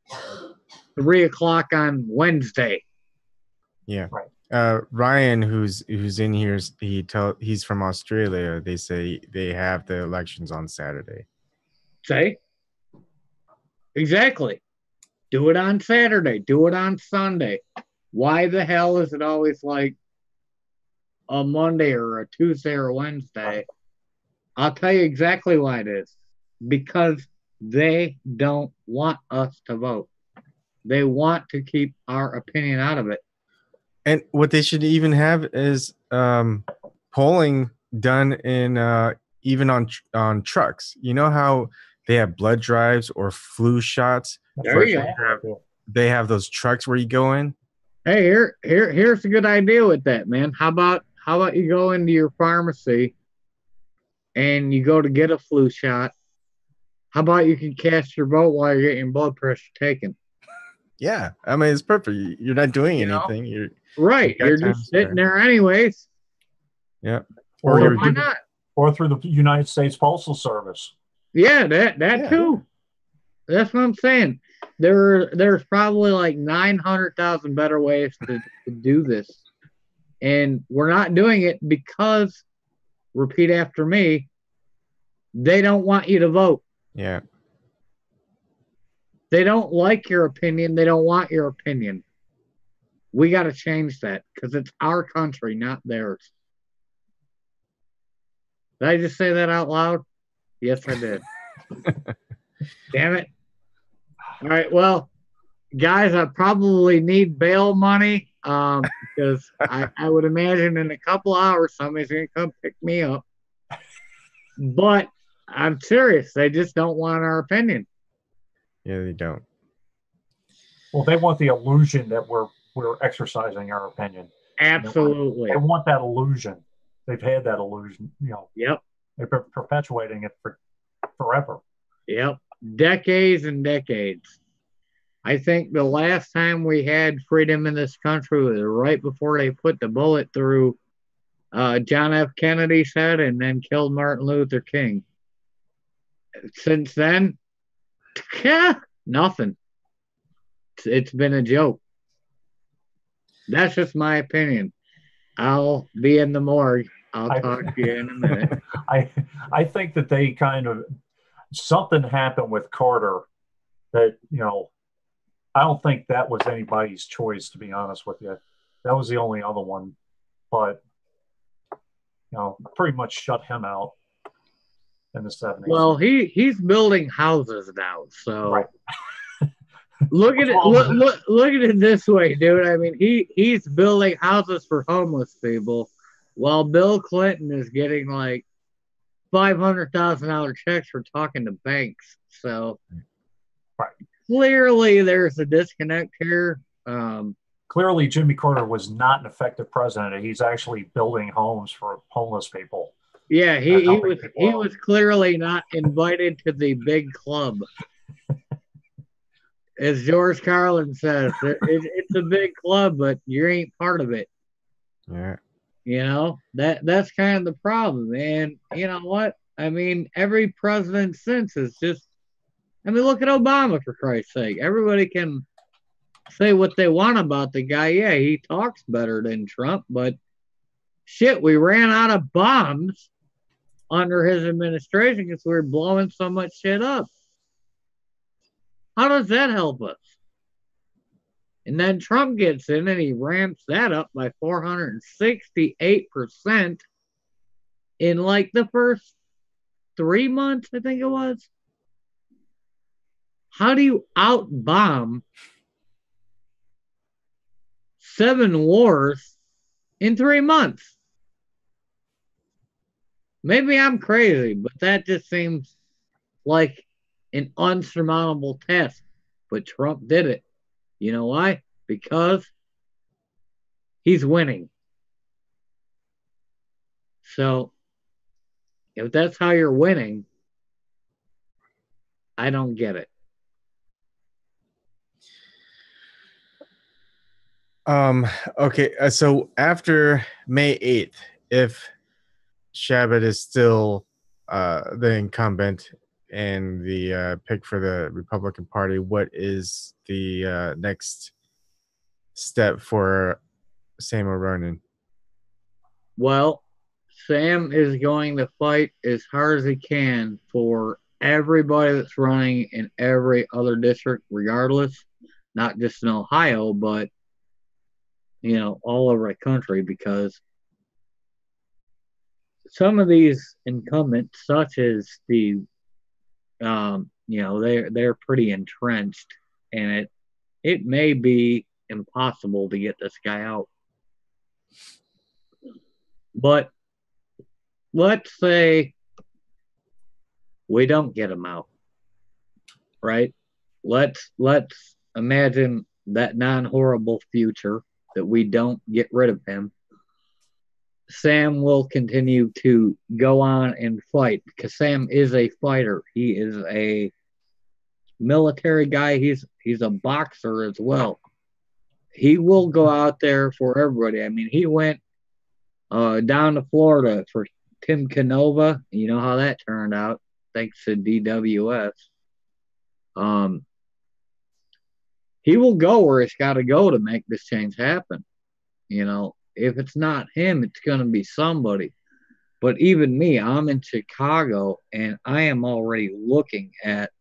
3:00 on Wednesday. Yeah. Right. Ryan, who's in here, he's from Australia. They say they have the elections on Saturday. Say? Exactly. Do it on Saturday. Do it on Sunday. Why the hell is it always like a Monday or a Tuesday or a Wednesday? I'll tell you exactly why it is. Because they don't want us to vote. They want to keep our opinion out of it. And what they should even have is polling done in even on trucks. You know how they have blood drives or flu shots? There you go. They have those trucks where you go in. Hey, here's a good idea with that, man. How about you go into your pharmacy and you go to get a flu shot? How about you can cast your vote while you're getting your blood pressure taken? Yeah, I mean it's perfect. You're not doing anything. You're right. You're just sitting there anyways. Yeah. Or why not? Or through the United States Postal Service. Yeah, that too. That's what I'm saying. There's probably like 900,000 better ways to do this, and we're not doing it because, repeat after me, they don't want you to vote. Yeah. They don't like your opinion. They don't want your opinion. We got to change that because it's our country, not theirs. Did I just say that out loud? Yes, I did. Damn it. All right, well, guys, I probably need bail money because I would imagine in a couple hours somebody's going to come pick me up. But I'm serious. They just don't want our opinion. Yeah, they don't. Well, they want the illusion that we're exercising our opinion. Absolutely. They want that illusion. They've had that illusion, you know. Yep. They've been perpetuating it for forever. Yep. Decades and decades. I think the last time we had freedom in this country was right before they put the bullet through John F. Kennedy's head and then killed Martin Luther King. Since then, nothing. It's been a joke. That's just my opinion. I'll be in the morgue. I'll talk to you in a minute. I think that they kind of something happened with Carter that, I don't think that was anybody's choice, to be honest with you. That was the only other one, but pretty much shut him out in the 70s. Well, he's building houses now, so Right. look at it. Look at it this way, dude. I mean, he's building houses for homeless people, while Bill Clinton is getting like $500,000 checks for talking to banks. So Right. Clearly, there's a disconnect here. Clearly, Jimmy Carter was not an effective president. He's actually building homes for homeless people. Yeah, he was clearly not invited to the big club. As George Carlin says, it's a big club, but you ain't part of it. Yeah. That's kind of the problem. And you know what? I mean, every president since is just, I mean, look at Obama, for Christ's sake. Everybody can say what they want about the guy. Yeah, he talks better than Trump, but shit, we ran out of bombs under his administration because we were blowing so much shit up. How does that help us? And then Trump gets in and he ramps that up by 468% in like the first 3 months, I think it was. How do you out-bomb 7 wars in 3 months? Maybe I'm crazy, but that just seems like an unsurmountable task. But Trump did it. You know why? Because he's winning. So, if that's how you're winning, I don't get it. Okay, so after May 8th, if Shabbat is still the incumbent and the pick for the Republican Party, what is the next step for Samuel Ronan? Well, Sam is going to fight as hard as he can for everybody that's running in every other district, regardless, not just in Ohio, but all over the country, because some of these incumbents, such as the, they're pretty entrenched, and it may be impossible to get this guy out. But let's say we don't get him out, right? Let's imagine that non-horrible future that we don't get rid of him. Sam will continue to go on and fight because Sam is a fighter. He is a military guy. He's a boxer as well. He will go out there for everybody. I mean, he went down to Florida for Tim Canova. You know how that turned out, thanks to DWS. He will go where it's got to go to make this change happen. If it's not him, it's going to be somebody. But even me, I'm in Chicago, and I am already looking at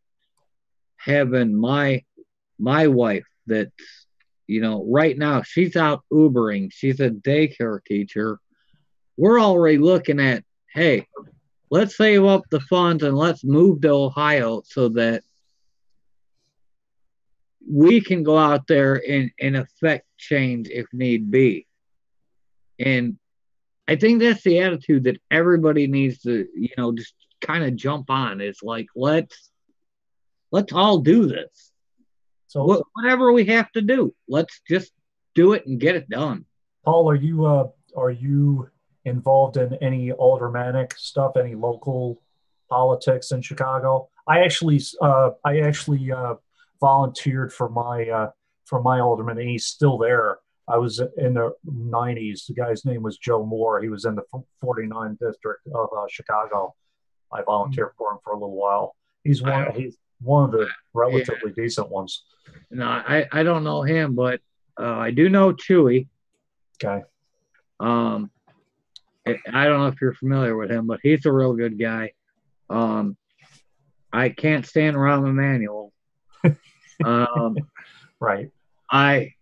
having my wife that's, right now she's out Ubering. She's a daycare teacher. We're already looking at, hey, let's save up the funds and let's move to Ohio so that we can go out there and affect change if need be. And I think that's the attitude that everybody needs to, just kind of jump on. It's like, let's all do this. So whatever we have to do, let's just do it and get it done. Paul, are you involved in any aldermanic stuff, any local politics in Chicago? I actually volunteered for my alderman, and he's still there. I was in the 90s. The guy's name was Joe Moore. He was in the 49th district of Chicago. I volunteered for him for a little while. He's one of the relatively decent ones. No, I don't know him, but I do know Chewy. Okay. I don't know if you're familiar with him, but he's a real good guy. I can't stand Rahm Emanuel. Right. I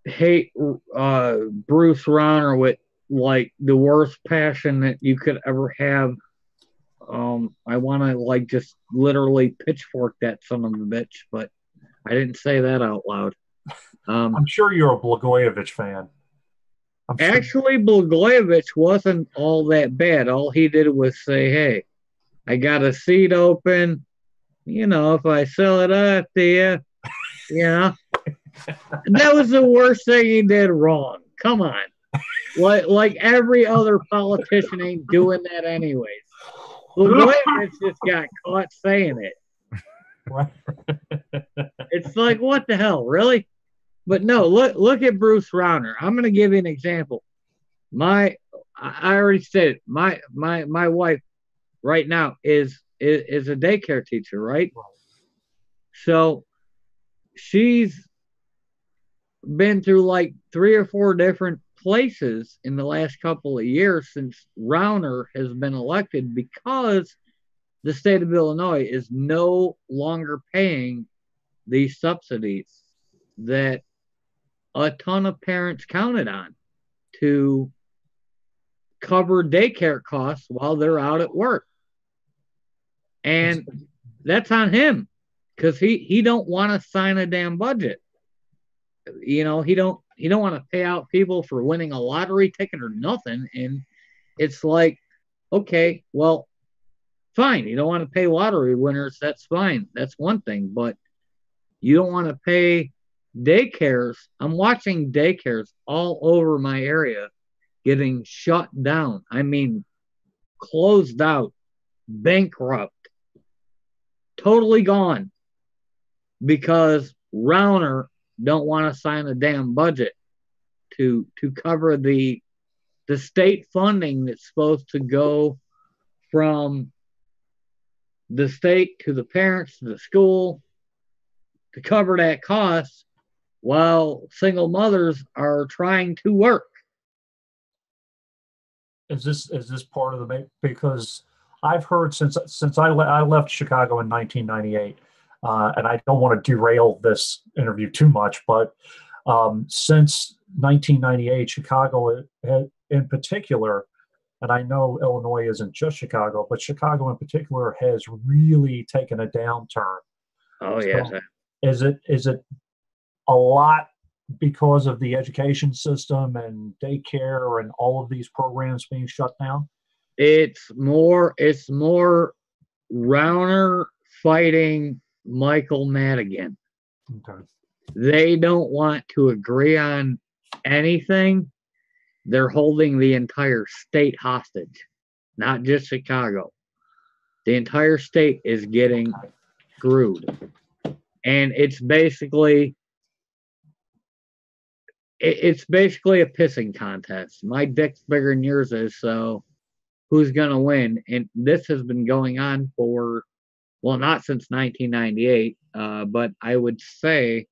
hate Bruce Rauner with like the worst passion that you could ever have. I want to like just literally pitchfork that son of a bitch, but I didn't say that out loud. I'm sure you're a Blagojevich fan. I'm sure. Actually, Blagojevich wasn't all that bad. All he did was say, "Hey, I got a seat open. You know, if I sell it up to you, you know." That was the worst thing he did wrong. Come on. Like every other politician ain't doing that anyways. Blagojevich just got caught saying it. Right. It's like, what the hell, really? But no, look at Bruce Rauner. I'm gonna give you an example. I already said it. My wife right now is a daycare teacher, right? So she's been through like 3 or 4 different places in the last couple of years since Rauner has been elected because the state of Illinois is no longer paying these subsidies that a ton of parents counted on to cover daycare costs while they're out at work. And that's on him because he don't want to sign a damn budget. You know, he don't want to pay out people for winning a lottery ticket or nothing. And it's like, okay, well, fine. You don't want to pay lottery winners. That's fine. That's one thing. But you don't want to pay daycares. I'm watching daycares all over my area getting shut down. I mean, closed out, bankrupt, totally gone because Rauner don't want to sign a damn budget to cover the state funding that's supposed to go from the state to the parents to the school to cover that cost while single mothers are trying to work. Is this part of the because I've heard since I left Chicago in 1998, and I don't want to derail this interview too much, but since 1998, Chicago in particular, and I know Illinois isn't just Chicago, but Chicago in particular has really taken a downturn. Oh yes. So is it a lot because of the education system and daycare and all of these programs being shut down? It's more Rauner fighting Michael Madigan. Okay. They don't want to agree on anything. They're holding the entire state hostage, not just Chicago. The entire state is getting screwed. And it's basically a pissing contest. My dick's bigger than yours is, so who's going to win? And this has been going on for, well, not since 1998, but I would say,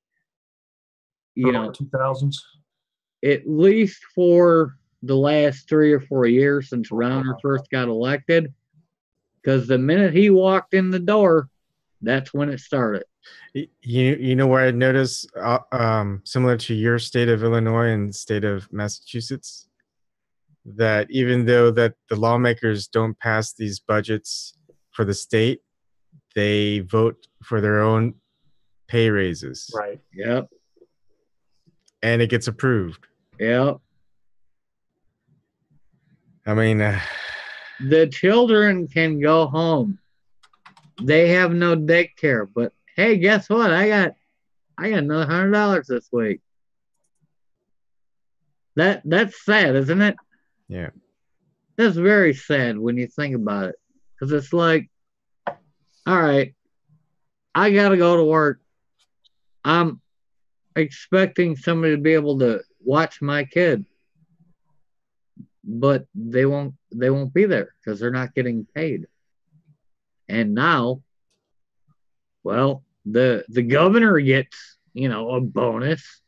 you know, 2000s. At least for the last 3 or 4 years since Rauner first got elected, because the minute he walked in the door, that's when it started. You know where I noticed similar to your state of Illinois and state of Massachusetts, that even though that the lawmakers don't pass these budgets for the state, they vote for their own pay raises. Right. Yep. And it gets approved. Yep. I mean, the children can go home. They have no daycare, but hey, guess what? I got another $100 this week. That's sad, isn't it? Yeah. That's very sad when you think about it, because it's like, all right, I gotta go to work. I'm expecting somebody to be able to watch my kid, but they won't be there because they're not getting paid. And now, well, the governor gets, a bonus.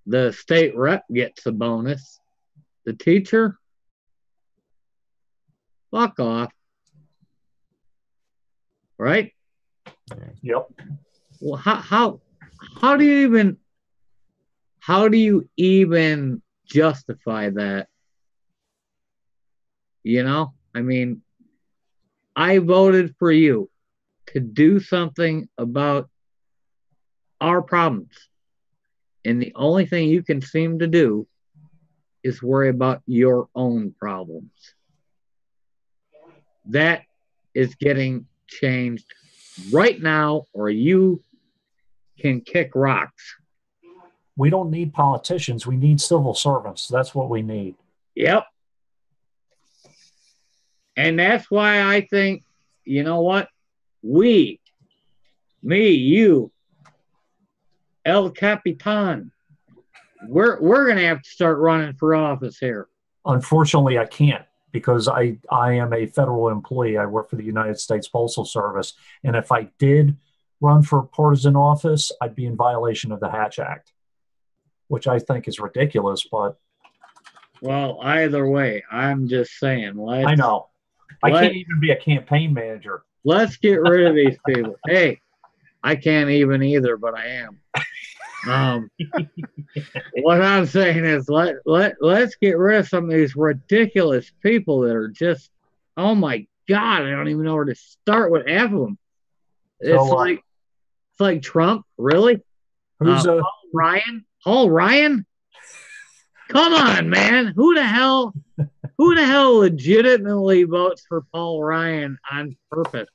The state rep gets a bonus. The teacher, fuck off. right? Yep. Well, how do you even justify that? You know, I mean, I voted for you to do something about our problems, and the only thing you can seem to do is worry about your own problems. That is getting changed right now, or you can kick rocks. We don't need politicians. We need civil servants. That's what we need. Yep. And that's why I think, you know what? Me, you, El Capitan, we're gonna have to start running for office here. Unfortunately, I can't because I am a federal employee. I work for the United States Postal Service. And if I did run for partisan office, I'd be in violation of the Hatch Act, which I think is ridiculous. But well, either way, I'm just saying. I know. I can't even be a campaign manager. Let's get rid of these people. Hey, I can't even either, but I am. What I'm saying is let's get rid of some of these ridiculous people that are just, oh my God, I don't even know where to start with half of them. It's like Trump, really? Who's Paul Ryan? Paul Ryan? Come on, man. Who the hell legitimately votes for Paul Ryan on purpose?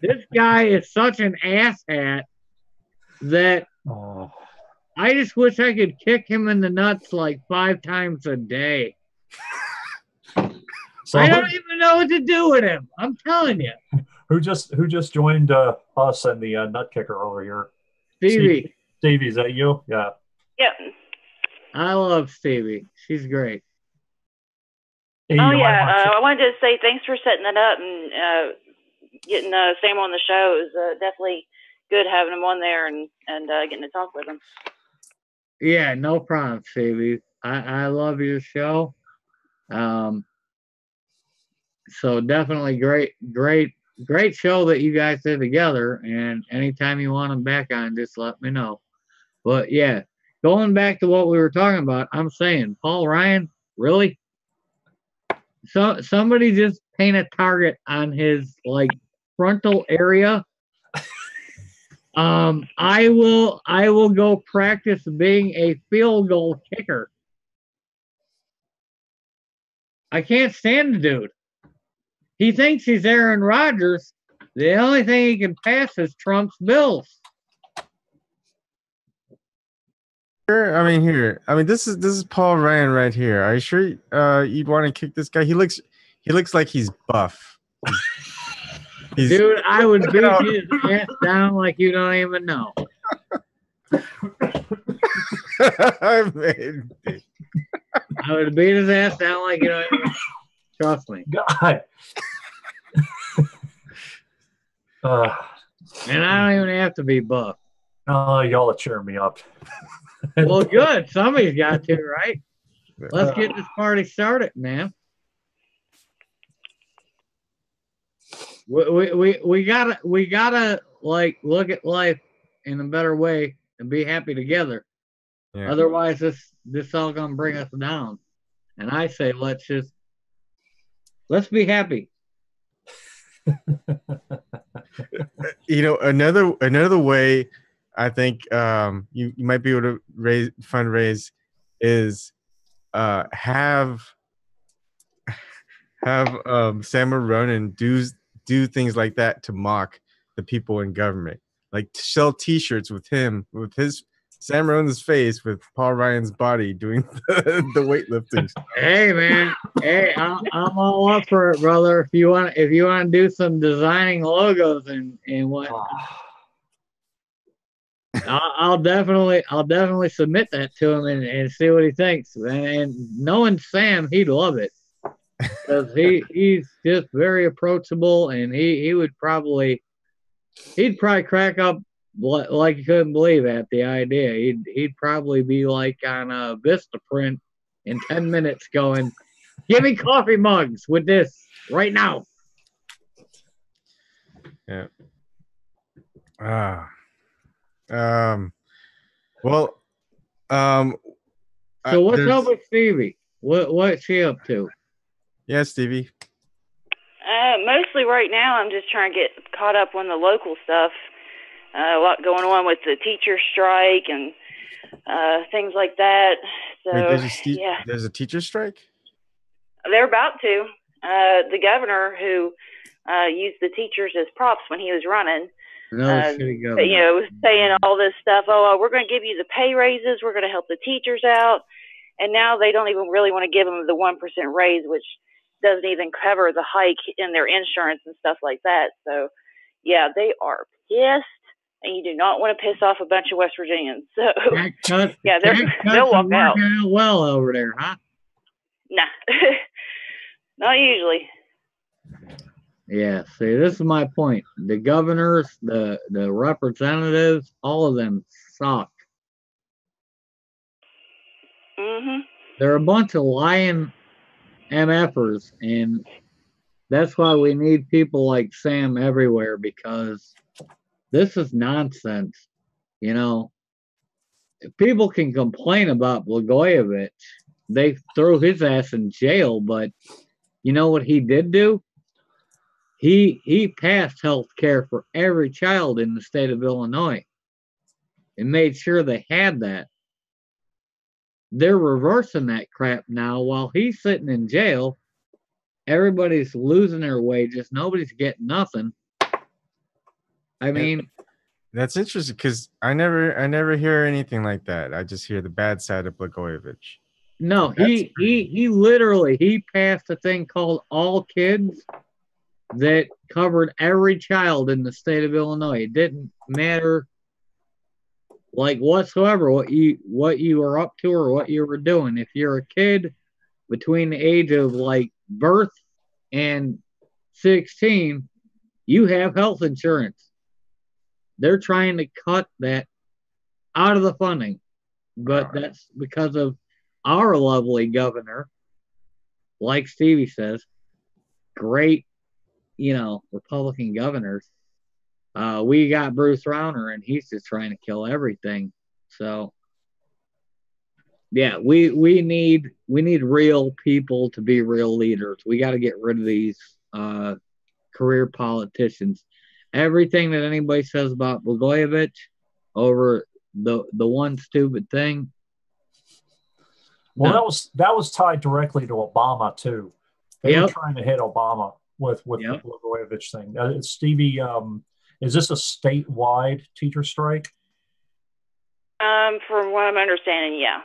This guy is such an asshat that I just wish I could kick him in the nuts like 5 times a day. So I don't even know what to do with him. I'm telling you. Who just joined us and the nut kicker over here? Stevie. Stevie, is that you? Yeah. Yep. I love Stevie. She's great. Hey, oh yeah, I wanted to say thanks for setting that up and getting Sam on the show. It was definitely good having him on there and getting to talk with him. Yeah, no problem, Stevie. I love your show. So definitely great show that you guys did together. And anytime you want them back on, just let me know. But yeah, going back to what we were talking about, I'm saying Paul Ryan, really? So somebody just paint a target on his frontal area. I will go practice being a field goal kicker. I can't stand the dude. He thinks he's Aaron Rodgers. The only thing he can pass is Trump's bills. This is Paul Ryan right here. Are you sure you'd want to kick this guy? He looks like he's buff. Dude, I would beat his ass down like you don't even know. I would beat his ass down like you don't even know. Trust me. God. And I don't even have to be buff. Oh, y'all are cheering me up. Well, good. Somebody's got to, right? Let's get this party started, man. We gotta look at life in a better way and be happy together. Yeah. Otherwise, this all gonna bring us down. And I say let's be happy. Another way I think you might be able to fundraise is have Samuel Ronan do things like that to mock the people in government, like sell T-shirts with his Sam Ronan's face with Paul Ryan's body doing the weightlifting. Hey man, I'm all up for it, brother. If you want to do some designing logos and what, I'll definitely submit that to him and see what he thinks. And knowing Sam, he'd love it because he's just very approachable, and he'd probably crack up like you couldn't believe at the idea. He'd probably be like on a Vistaprint in 10 minutes going, give me coffee mugs with this right now. Yeah. Well, So what's there's- up with Stevie? What's she up to? Yeah, Stevie. Mostly right now, I'm just trying to get caught up on the local stuff. A lot going on with the teacher strike and things like that. So Wait, yeah, there's a teacher strike? they're about to. The governor who used the teachers as props when he was running, Another shitty governor. was saying all this stuff. Oh, we're going to give you the pay raises. We're going to help the teachers out. And now they don't even really want to give them the 1% raise, which doesn't even cover the hike in their insurance and stuff like that. So, yeah, they are pissed, and you do not want to piss off a bunch of West Virginians. So, yeah, they'll walk out. Well over there, huh? Nah, not usually. Yeah, see, this is my point. The governors, the representatives, all of them suck. Mm-hmm. They're a bunch of lying MFers, and that's why we need people like Sam everywhere, because this is nonsense. You know, if people can complain about Blagojevich. They threw his ass in jail, but you know what he did do? He passed health care for every child in the state of Illinois and made sure they had that. They're reversing that crap now while he's sitting in jail. Everybody's losing their wages. Nobody's getting nothing. I mean, that's interesting because I never hear anything like that. I just hear the bad side of Blagojevich. No, he literally passed a thing called All Kids that covered every child in the state of Illinois. It didn't matter like whatsoever what you were up to or what you were doing. If you're a kid between the age of like birth and 16, you have health insurance. They're trying to cut that out of the funding, but that's because of our lovely governor, like Stevie says, great, Republican governors. We got Bruce Rauner, and he's just trying to kill everything. So, yeah, we need real people to be real leaders. We got to get rid of these career politicians. Everything that anybody says about Blagojevich over the one stupid thing. Well, that was tied directly to Obama too. They were trying to hit Obama with the Blagojevich thing. Stevie, is this a statewide teacher strike? From what I'm understanding, yeah.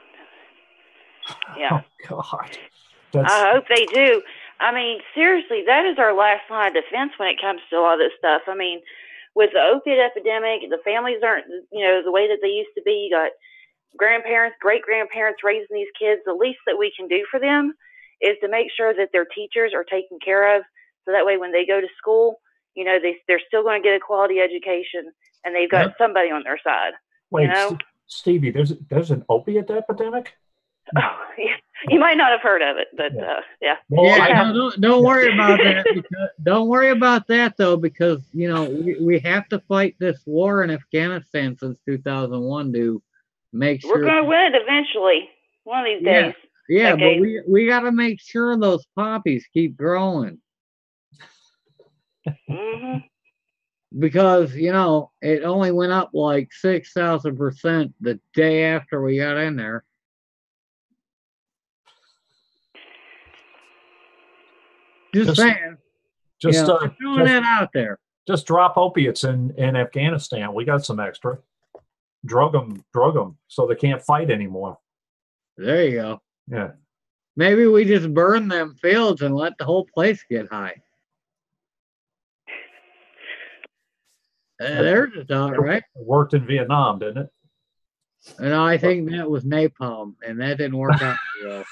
Yeah. Oh God. I hope they do. I mean, seriously, that is our last line of defense when it comes to a lot of this stuff. I mean, with the opiate epidemic, the families aren't, the way that they used to be. You got grandparents, great-grandparents raising these kids. The least that we can do for them is to make sure that their teachers are taken care of, so that way when they go to school, they're still going to get a quality education, and they've got somebody on their side. Wait, Stevie, there's an opiate epidemic? Oh, yeah. You might not have heard of it, but yeah. Well, don't worry about that. Don't worry about that though, because we have to fight this war in Afghanistan since 2001 to make sure we're going to win it eventually, one of these days. Yeah, but we got to make sure those poppies keep growing. Mm-hmm. Because it only went up like 6,000% the day after we got in there. Just saying. Just throwing that out there. Just drop opiates in Afghanistan. We got some extra. Drug them so they can't fight anymore. There you go. Yeah. Maybe we just burn them fields and let the whole place get high. There's a thought, right? It worked in Vietnam, didn't it? And I think that was napalm, and that didn't work out well.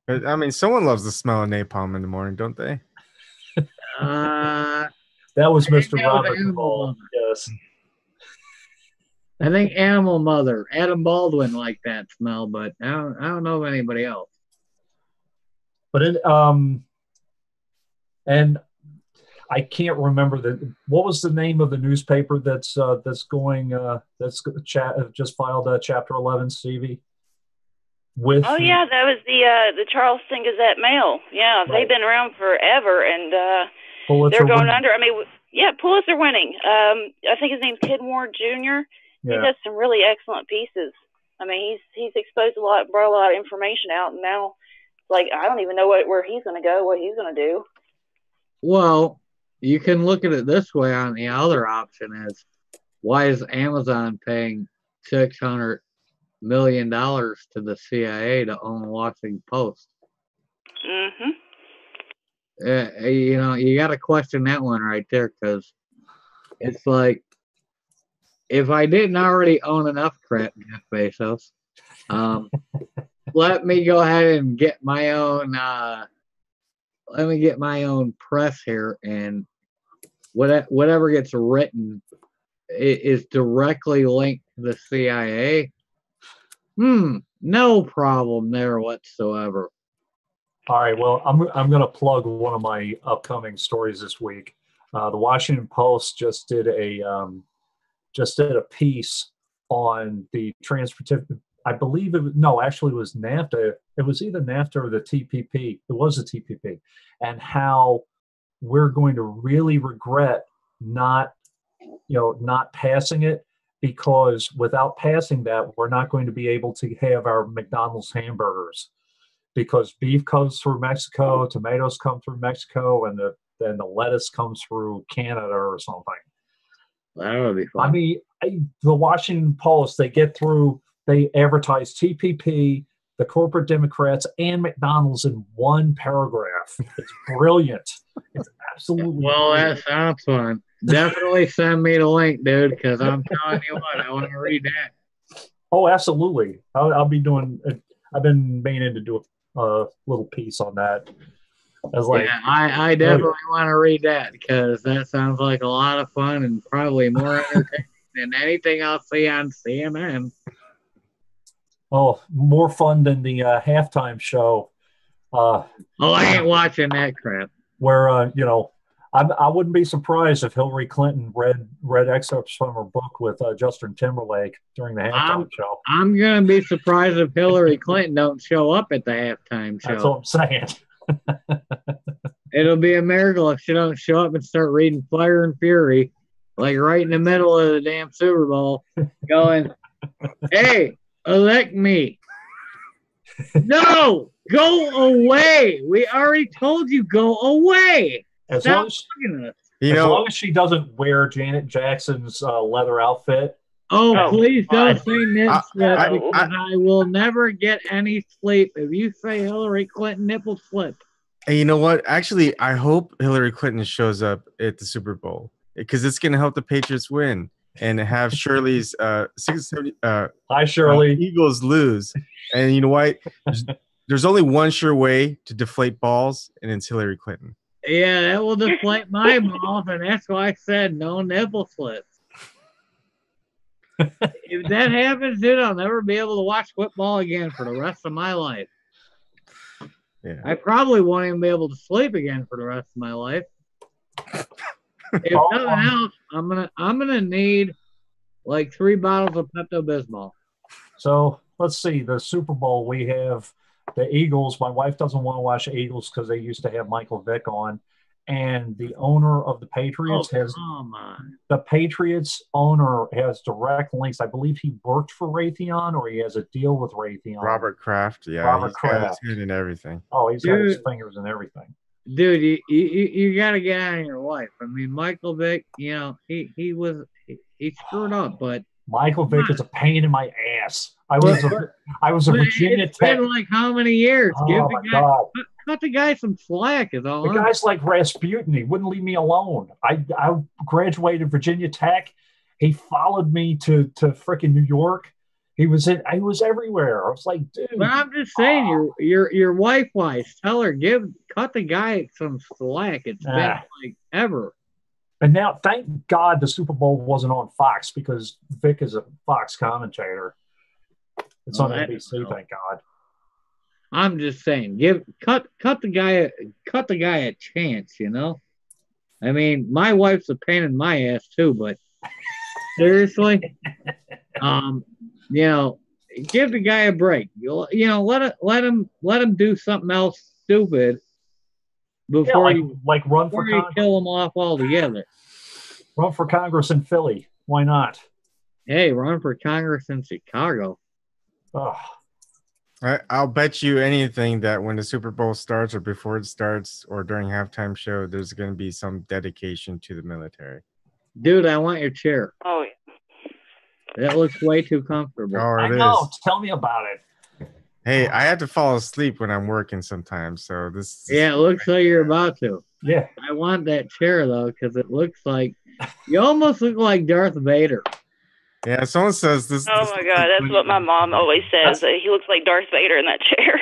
But I mean, someone loves the smell of napalm in the morning, don't they? That was Mr. Robert Paul. Yes. I think Animal Mother, Adam Baldwin, liked that smell, but I don't know of anybody else. But and I can't remember what was the name of the newspaper that's going just filed Chapter 11, Stevie? With oh yeah, that was the Charleston Gazette Mail. Yeah, right. They've been around forever, and they're going under. I mean, yeah, Pulitzer winning. I think his name's Kidmore Jr. Yeah. He does some really excellent pieces. I mean, he's exposed a lot, brought a lot of information out, and now, like, I don't even know where he's going to go, what he's going to do. Well, you can look at it this way. On the other option is, why is Amazon paying $600 million to the CIA to own Washington Post? Mm-hmm. You know, you got to question that one right there, because it's like, if I didn't already own enough crap, Jeff Bezos, let me go ahead and get my own. Let me get my own press here, and whatever gets written is directly linked to the CIA. No problem there whatsoever. All right. Well, I'm going to plug one of my upcoming stories this week. The Washington Post just did a piece on the transportation. I believe it was NAFTA. It was either NAFTA or the TPP. It was the TPP, and how we're going to really regret not passing it, because without passing that, we're not going to be able to have our McDonald's hamburgers, because beef comes through Mexico, tomatoes come through Mexico, and then the lettuce comes through Canada or something. That would be fun. I mean, the Washington Post, they advertise TPP, the corporate Democrats, and McDonald's in one paragraph. It's brilliant. It's absolutely brilliant. That sounds fun. Definitely send me the link, dude, because I'm telling you what, I want to read that. Oh, absolutely. I'll be doing it. I've been meaning to do a little piece on that. I definitely want to read that, because that sounds like a lot of fun and probably more entertaining than anything I'll see on CNN. Oh, more fun than the halftime show. I ain't watching that crap. Where I wouldn't be surprised if Hillary Clinton read excerpts from her book with Justin Timberlake during the halftime show. I'm gonna be surprised if Hillary Clinton don't show up at the halftime show. That's what I'm saying. It'll be a miracle if she don't show up and start reading Fire and Fury, like right in the middle of the damn Super Bowl, going, "Hey, elect me." No, go away. We already told you, go away. As long as she doesn't wear Janet Jackson's leather outfit. Oh, please don't say nip slip, because I will never get any sleep if you say Hillary Clinton nipple slip. And you know what? Actually, I hope Hillary Clinton shows up at the Super Bowl, because it's going to help the Patriots win and have Shirley's 670. Hi, Shirley. Eagles lose. And you know what? There's only one sure way to deflate balls, and it's Hillary Clinton. Yeah, that will deflate my balls, and that's why I said no nipple slips. If that happens, dude, I'll never be able to watch football again for the rest of my life. Yeah. I probably won't even be able to sleep again for the rest of my life. If nothing else, I'm gonna need like 3 bottles of Pepto-Bismol. So let's see. The Super Bowl, we have the Eagles. My wife doesn't want to watch the Eagles because they used to have Michael Vick on. And the owner of the Patriots the Patriots owner has direct links. I believe he worked for Raytheon, or he has a deal with Raytheon. Robert Kraft, yeah. Robert Kraft. Got his hand in everything. Oh, he's got his fingers in everything. Dude, you got to get on your wife. I mean, Michael Vick, he screwed up, but Michael Vick is a pain in my ass. I was a Virginia Tech. It's Tech. been like how many years? Oh my God. Cut the guy some slack is all. The guy's like Rasputin. He wouldn't leave me alone. I graduated Virginia Tech. He followed me to freaking New York. He was everywhere. I was like, dude. But I'm just saying, your wife wise, tell her cut the guy some slack. It's been like ever. And now, thank God, the Super Bowl wasn't on Fox, because Vic is a Fox commentator. It's on NBC. Thank God. I'm just saying, cut the guy a chance, you know. I mean, my wife's a pain in my ass too, but seriously, you know, give the guy a break. You know, let him do something else stupid Yeah, before for you Congress. kill him off altogether. Run for Congress in Philly. Why not? Hey, run for Congress in Chicago. Oh, I'll bet you anything that when the Super Bowl starts or before it starts or during halftime show, there's going to be some dedication to the military. Dude, I want your chair. Oh, yeah. That looks way too comfortable. Oh, I it know. is. Tell me about it. Hey, I have to fall asleep when I'm working sometimes, so this. Yeah, it looks like you're about to. Yeah. I want that chair though, because it looks like you almost look like Darth Vader. Yeah, someone says this. Oh my God, that's what my mom always says. That he looks like Darth Vader in that chair.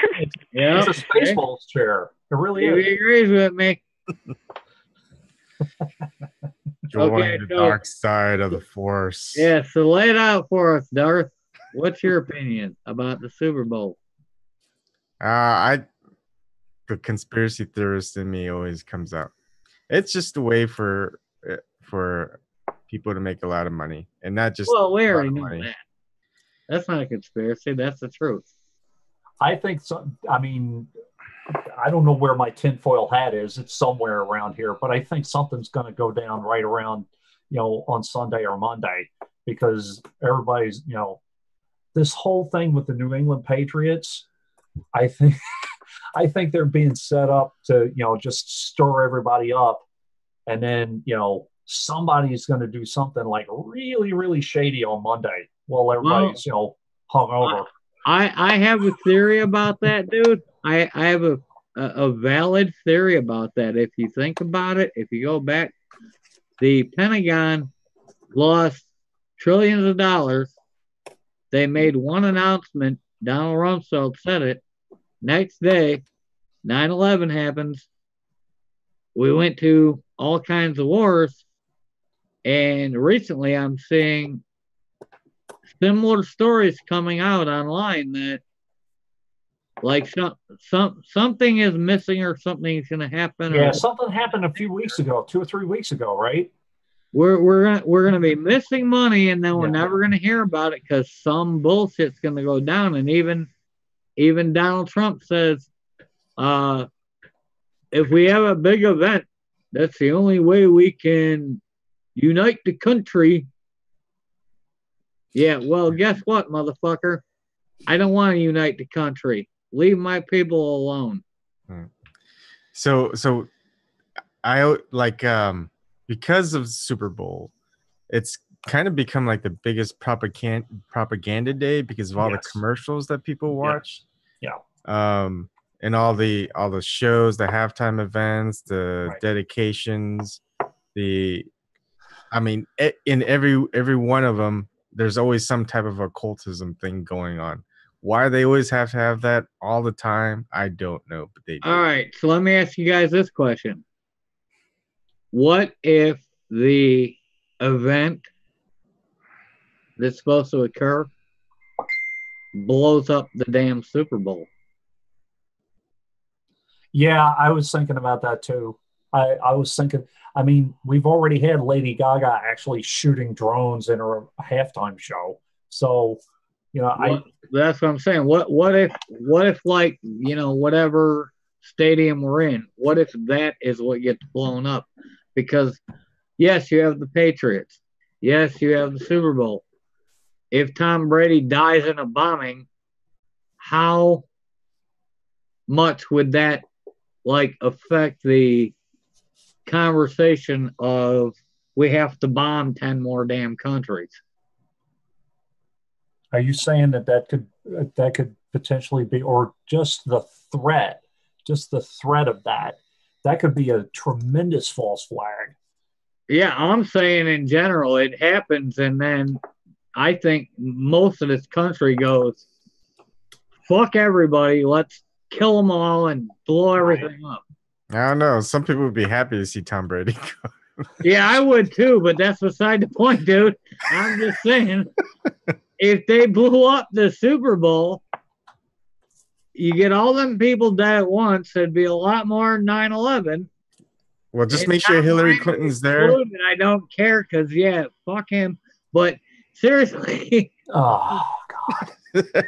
Yeah, It's a Spaceballs chair. It really is. He agrees with me. Join Okay, the so- dark side of the Force. Yeah, so lay it out for us, Darth. What's your opinion about the Super Bowl? The conspiracy theorist in me always comes out. It's just a way for people to make a lot of money, and not just. Well, we a lot already of know money. that. That's not a conspiracy. That's the truth. I think so. I mean, I don't know where my tinfoil hat is. It's somewhere around here, but I think something's going to go down right around, on Sunday or Monday, because everybody's, this whole thing with the New England Patriots, I think, I think they're being set up to, just stir everybody up, and then, somebody's going to do something like really, really shady on Monday while everybody's, hung over. I have a theory about that, dude. I have a valid theory about that. If you think about it, if you go back, the Pentagon lost trillions of dollars. They made one announcement. Donald Rumsfeld said it. Next day, 9/11 happens. We went to all kinds of wars. And recently I'm seeing similar stories coming out online that like something is missing or something's going to happen. Yeah, something happened a few weeks ago, 2 or 3 weeks ago, right? We're gonna be missing money, and then we're never gonna hear about it because some bullshit's gonna go down. And even Donald Trump says, if we have a big event, that's the only way we can unite the country. Yeah, well, guess what, motherfucker? I don't want to unite the country. Leave my people alone. So I like because of Super Bowl, it's kind of become like the biggest propaganda day because of all the commercials that people watch. Yeah. And all the shows, the halftime events, the dedications, in every one of them, there's always some type of occultism thing going on. Why they always have to have that all the time, I don't know, but they do. All right, so let me ask you guys this question. What if the event that's supposed to occur blows up the damn Super Bowl? Yeah, I was thinking about that too. I was thinking, I mean, we've already had Lady Gaga actually shooting drones in her halftime show. So, that's what I'm saying. What if like, whatever stadium we're in, what if that is what gets blown up? Because yes, you have the Patriots. Yes, you have the Super Bowl. If Tom Brady dies in a bombing, how much would that affect the conversation of we have to bomb 10 more damn countries? Are you saying that could potentially be, or just the threat of that could be a tremendous false flag? Yeah, I'm saying in general it happens, and then I think most of this country goes, fuck everybody, let's kill them all and blow everything up. I don't know. Some people would be happy to see Tom Brady go. Yeah, I would too, but that's beside the point, dude. I'm just saying, if they blew up the Super Bowl, you get all them people dead at once, it'd be a lot more 9/11. Well, just And make sure Tom Hillary Ryan Clinton's there. included, I don't care because, yeah, fuck him. But seriously, Oh God.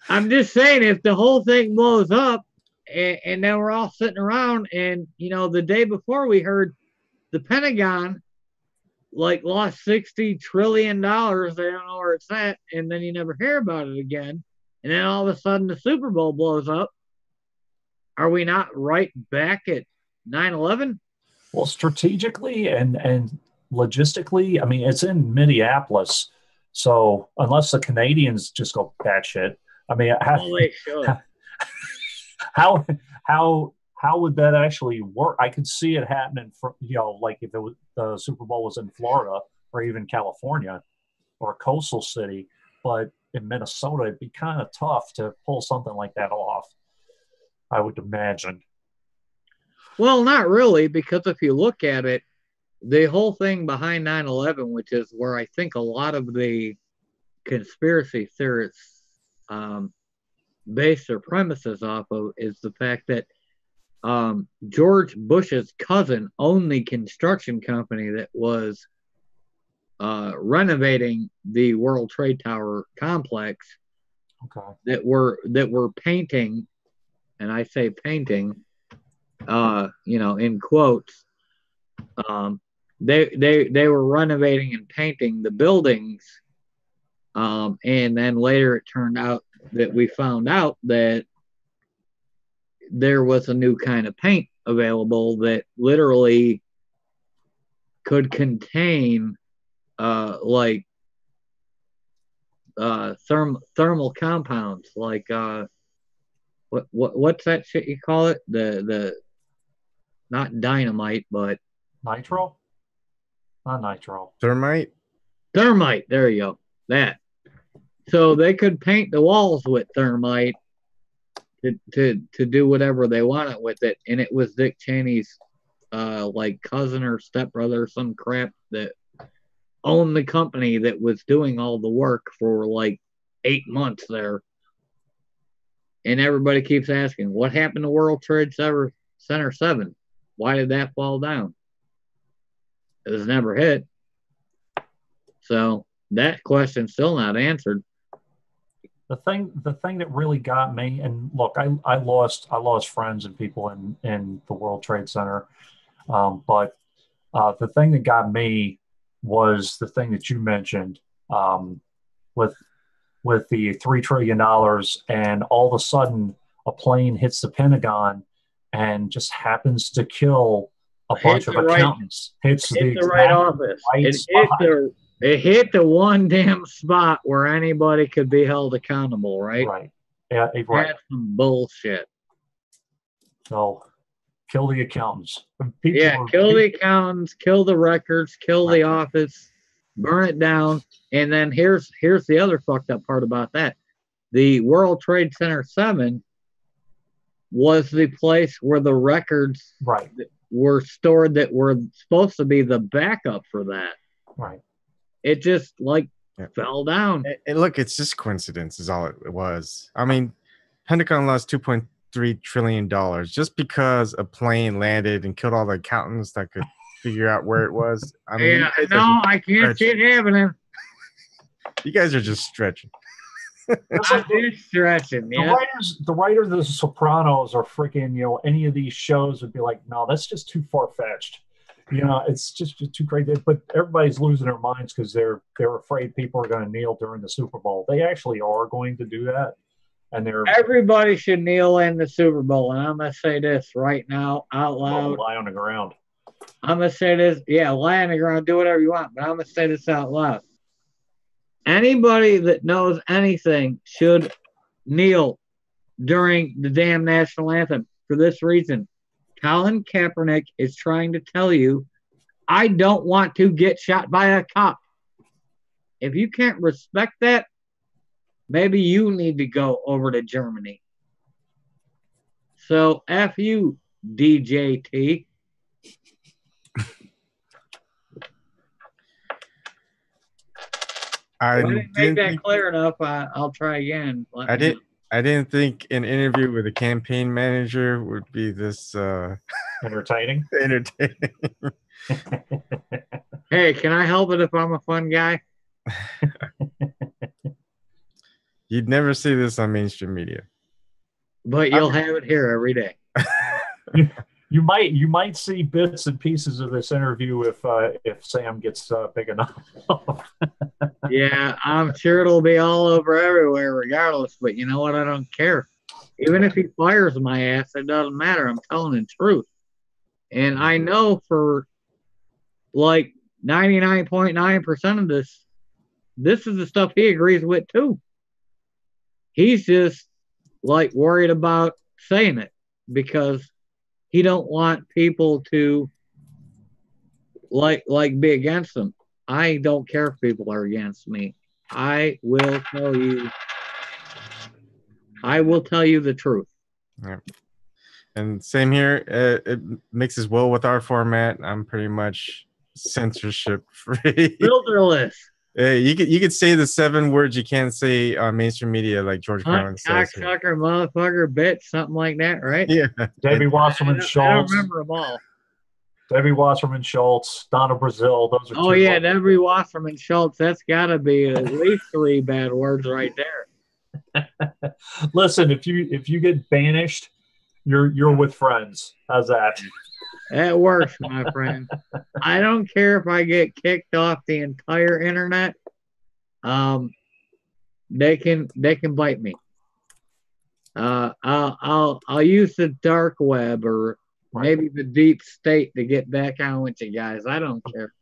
I'm just saying, if the whole thing blows up and then we're all sitting around and, the day before we heard the Pentagon lost $60 trillion. They don't know where it's at. And then you never hear about it again. And then all of a sudden the Super Bowl blows up. Are we not right back at 9/11? Well, strategically and logistically, I mean, it's in Minneapolis. So unless the Canadians just go batshit, I mean, Well, they should. how how would that actually work? I could see it happening for, like if it was, the Super Bowl was in Florida or even California or a coastal city, but in Minnesota, it'd be kind of tough to pull something like that off, I would imagine. Well, not really, because if you look at it, the whole thing behind 9/11, which is where I think a lot of the conspiracy theorists base their premises off of, is the fact that George Bush's cousin owned the construction company that was renovating the World Trade Tower complex. Okay. That were painting, and I say painting, in quotes. They were renovating and painting the buildings, and then later it turned out that we found out that there was a new kind of paint available that literally could contain thermal compounds, like what's that shit you call it? The not dynamite, but Nitro? Not nitro. Thermite? Thermite, there you go. That. So they could paint the walls with thermite to do whatever they wanted with it. And it was Dick Cheney's cousin or stepbrother, some crap, that owned the company that was doing all the work for 8 months there. And everybody keeps asking, what happened to World Trade Center 7? Why did that fall down? It was never hit. So that question's still not answered. The thing that really got me, and look, I lost friends and people in the World Trade Center, but the thing that got me was the thing that you mentioned, with the $3 trillion, and all of a sudden a plane hits the Pentagon and just happens to kill a bunch of accountants. Hits the right office. It hit the one damn spot where anybody could be held accountable, right? Right. Yeah, right. That's some bullshit. So, kill the accountants. Kill the accountants, kill the records, kill the office, burn it down. And then here's the other fucked up part about that. The World Trade Center 7 was the place where the records were stored that were supposed to be the backup for that. Right. It just fell down. And look, it's just coincidence is all it was. I mean, Pentagon lost $2.3 trillion just because a plane landed and killed all the accountants that could figure out where it was. I mean, I can't see it happening. You guys are just stretching. Stretching, yeah. The writers of The Sopranos or freaking, any of these shows would be like, no, that's just too far-fetched. It's just too crazy. But everybody's losing their minds because they're afraid people are going to kneel during the Super Bowl. They actually are going to do that, and everybody should kneel in the Super Bowl. And I'm going to say this right now out loud. Lie on the ground. I'm going to say this. Yeah, lie on the ground. Do whatever you want. But I'm going to say this out loud. Anybody that knows anything should kneel during the damn national anthem for this reason. Colin Kaepernick is trying to tell you, I don't want to get shot by a cop. If you can't respect that, maybe you need to go over to Germany. So, F you, DJT. I didn't make that clear enough. I'll try again. I didn't think an interview with a campaign manager would be this Entertaining. entertaining. Hey, can I help it if I'm a fun guy? You'd never see this on mainstream media. But you'll have it here every day. You might see bits and pieces of this interview if Sam gets big enough. Yeah, I'm sure it'll be all over everywhere regardless, but you know what? I don't care. Even if he fires my ass, it doesn't matter. I'm telling the truth. And I know for like 99.9% of this is the stuff he agrees with too. He's just like worried about saying it because he don't want people to like be against him. I don't care if people are against me. I will tell you the truth. Yeah. And same here. It mixes well with our format. I'm pretty much censorship free. Filterless. You could say the 7 words you can't say on mainstream media, like George Carlin says. Cocksucker, motherfucker, bitch, something like that, right? Yeah. Debbie Wasserman Schultz. I don't remember them all. Debbie Wasserman Schultz, Donna Brazil. Those are Oh two. yeah, Debbie Wasserman Schultz. That's got to be at least 3 bad words right there. Listen, if you get banished, you're with friends. How's that? That works, my friend. I don't care if I get kicked off the entire internet. They can bite me. I'll use the dark web or maybe the deep state to get back on with you guys. I don't care.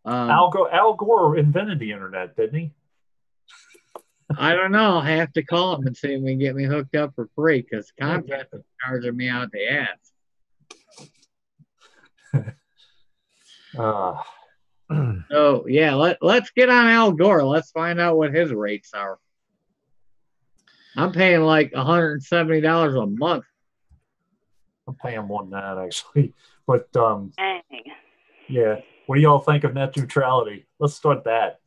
Al Gore invented the internet, didn't he? I don't know. I'll have to call him and see if he can get me hooked up for free because Comcast is charging me out the ass. So yeah, let's get on Al Gore. Let's find out what his rates are. I'm paying like $170 a month. I'm paying more than that actually, but Dang. yeah. What do y'all think of net neutrality? Let's start that.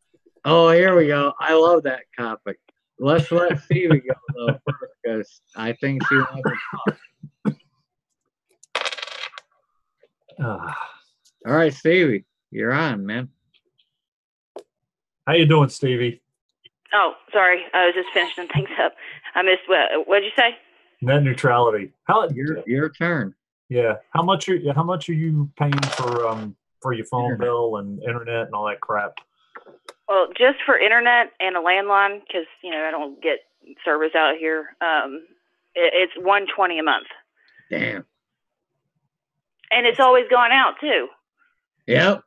Oh, here we go. I love that topic. Let's let Stevie go though first because I think she wants to talk. All right, Stevie, you're on, man. How you doing, Stevie? Oh, sorry. I was just finishing things up. I missed what'd you say? Net neutrality. How your turn? Yeah. How much are you paying for your phone bill and internet and all that crap? Well, just for internet and a landline, because I don't get service out here. It's $120 a month. Damn. And it's always gone out too. Yep.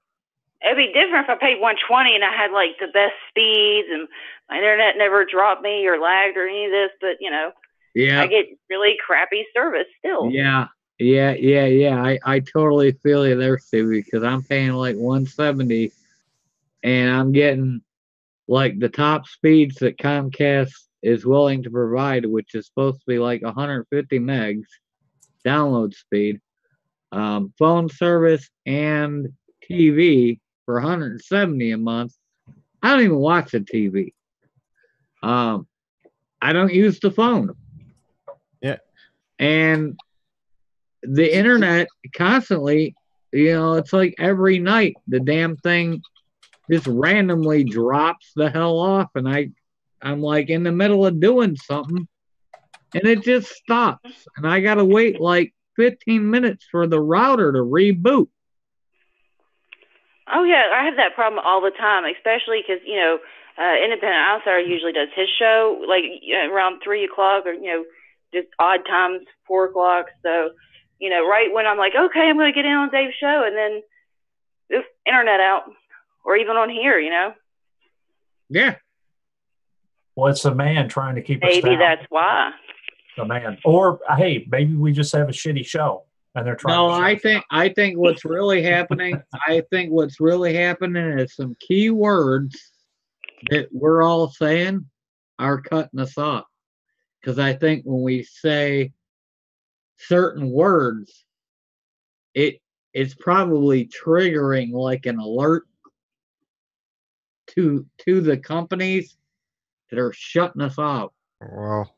It'd be different if I paid $120 and I had like the best speeds and my internet never dropped me or lagged or any of this, but yeah, I get really crappy service still. Yeah. I totally feel you there, Stevie, because I'm paying like $170 and I'm getting like the top speeds that Comcast is willing to provide, which is supposed to be like 150 megs download speed, phone service and TV for $170 a month. I don't even watch the TV. I don't use the phone. Yeah. And the internet constantly, it's like every night the damn thing just randomly drops the hell off, and I'm like in the middle of doing something and it just stops, and I gotta wait like 15 minutes for the router to reboot. Oh yeah, I have that problem all the time, especially because Independent Outsider usually does his show like around 3:00 or just odd times 4:00. So right when I'm like, okay, I'm going to get in on Dave's show, and then this internet out, or even on here, Yeah. Well, it's a man trying to keep us down. Maybe that's why. A man, or hey, maybe we just have a shitty show. And they're trying. No, I think what's really happening. Is some key words that we're all saying are cutting us off. Because I think when we say certain words, it's probably triggering like an alert to the companies that are shutting us off. Well,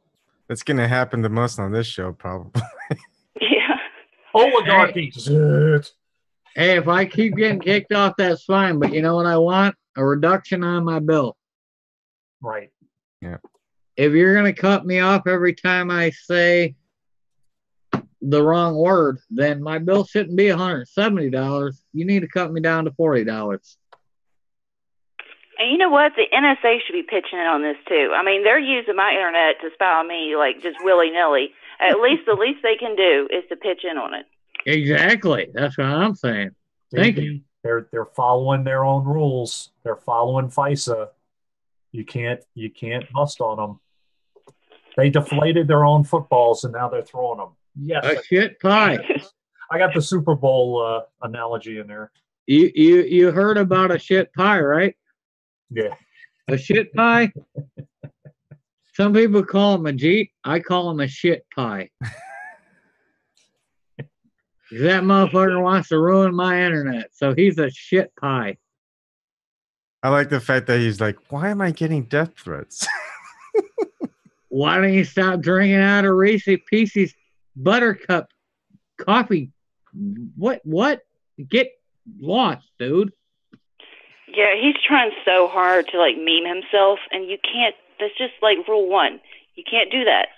That's gonna happen the most on this show, probably. Yeah. Oligarchy. Hey, if I keep getting kicked off, that's fine. But you know what I want? A reduction on my bill. Right. Yeah. If you're going to cut me off every time I say the wrong word, then my bill shouldn't be $170. You need to cut me down to $40. And you know what? The NSA should be pitching in on this too. I mean, they're using my internet to spy on me like just willy nilly. At least the least they can do is to pitch in on it. Exactly. That's what I'm saying. Thank you. They're following their own rules. They're following FISA. You can't bust on them. They deflated their own footballs and now they're throwing them. Yes. A shit pie. I got the Super Bowl analogy in there. You heard about a shit pie, right? Yeah. A shit pie? Some people call him a Jeep. I call him a shit pie. That motherfucker wants to ruin my internet, so he's a shit pie. I like the fact that he's like, why am I getting death threats? Why don't you stop drinking out of Reese Pieces Buttercup coffee? What? Get lost, dude. Yeah, he's trying so hard to like meme himself, and you can't. That's just like rule one. You can't do that.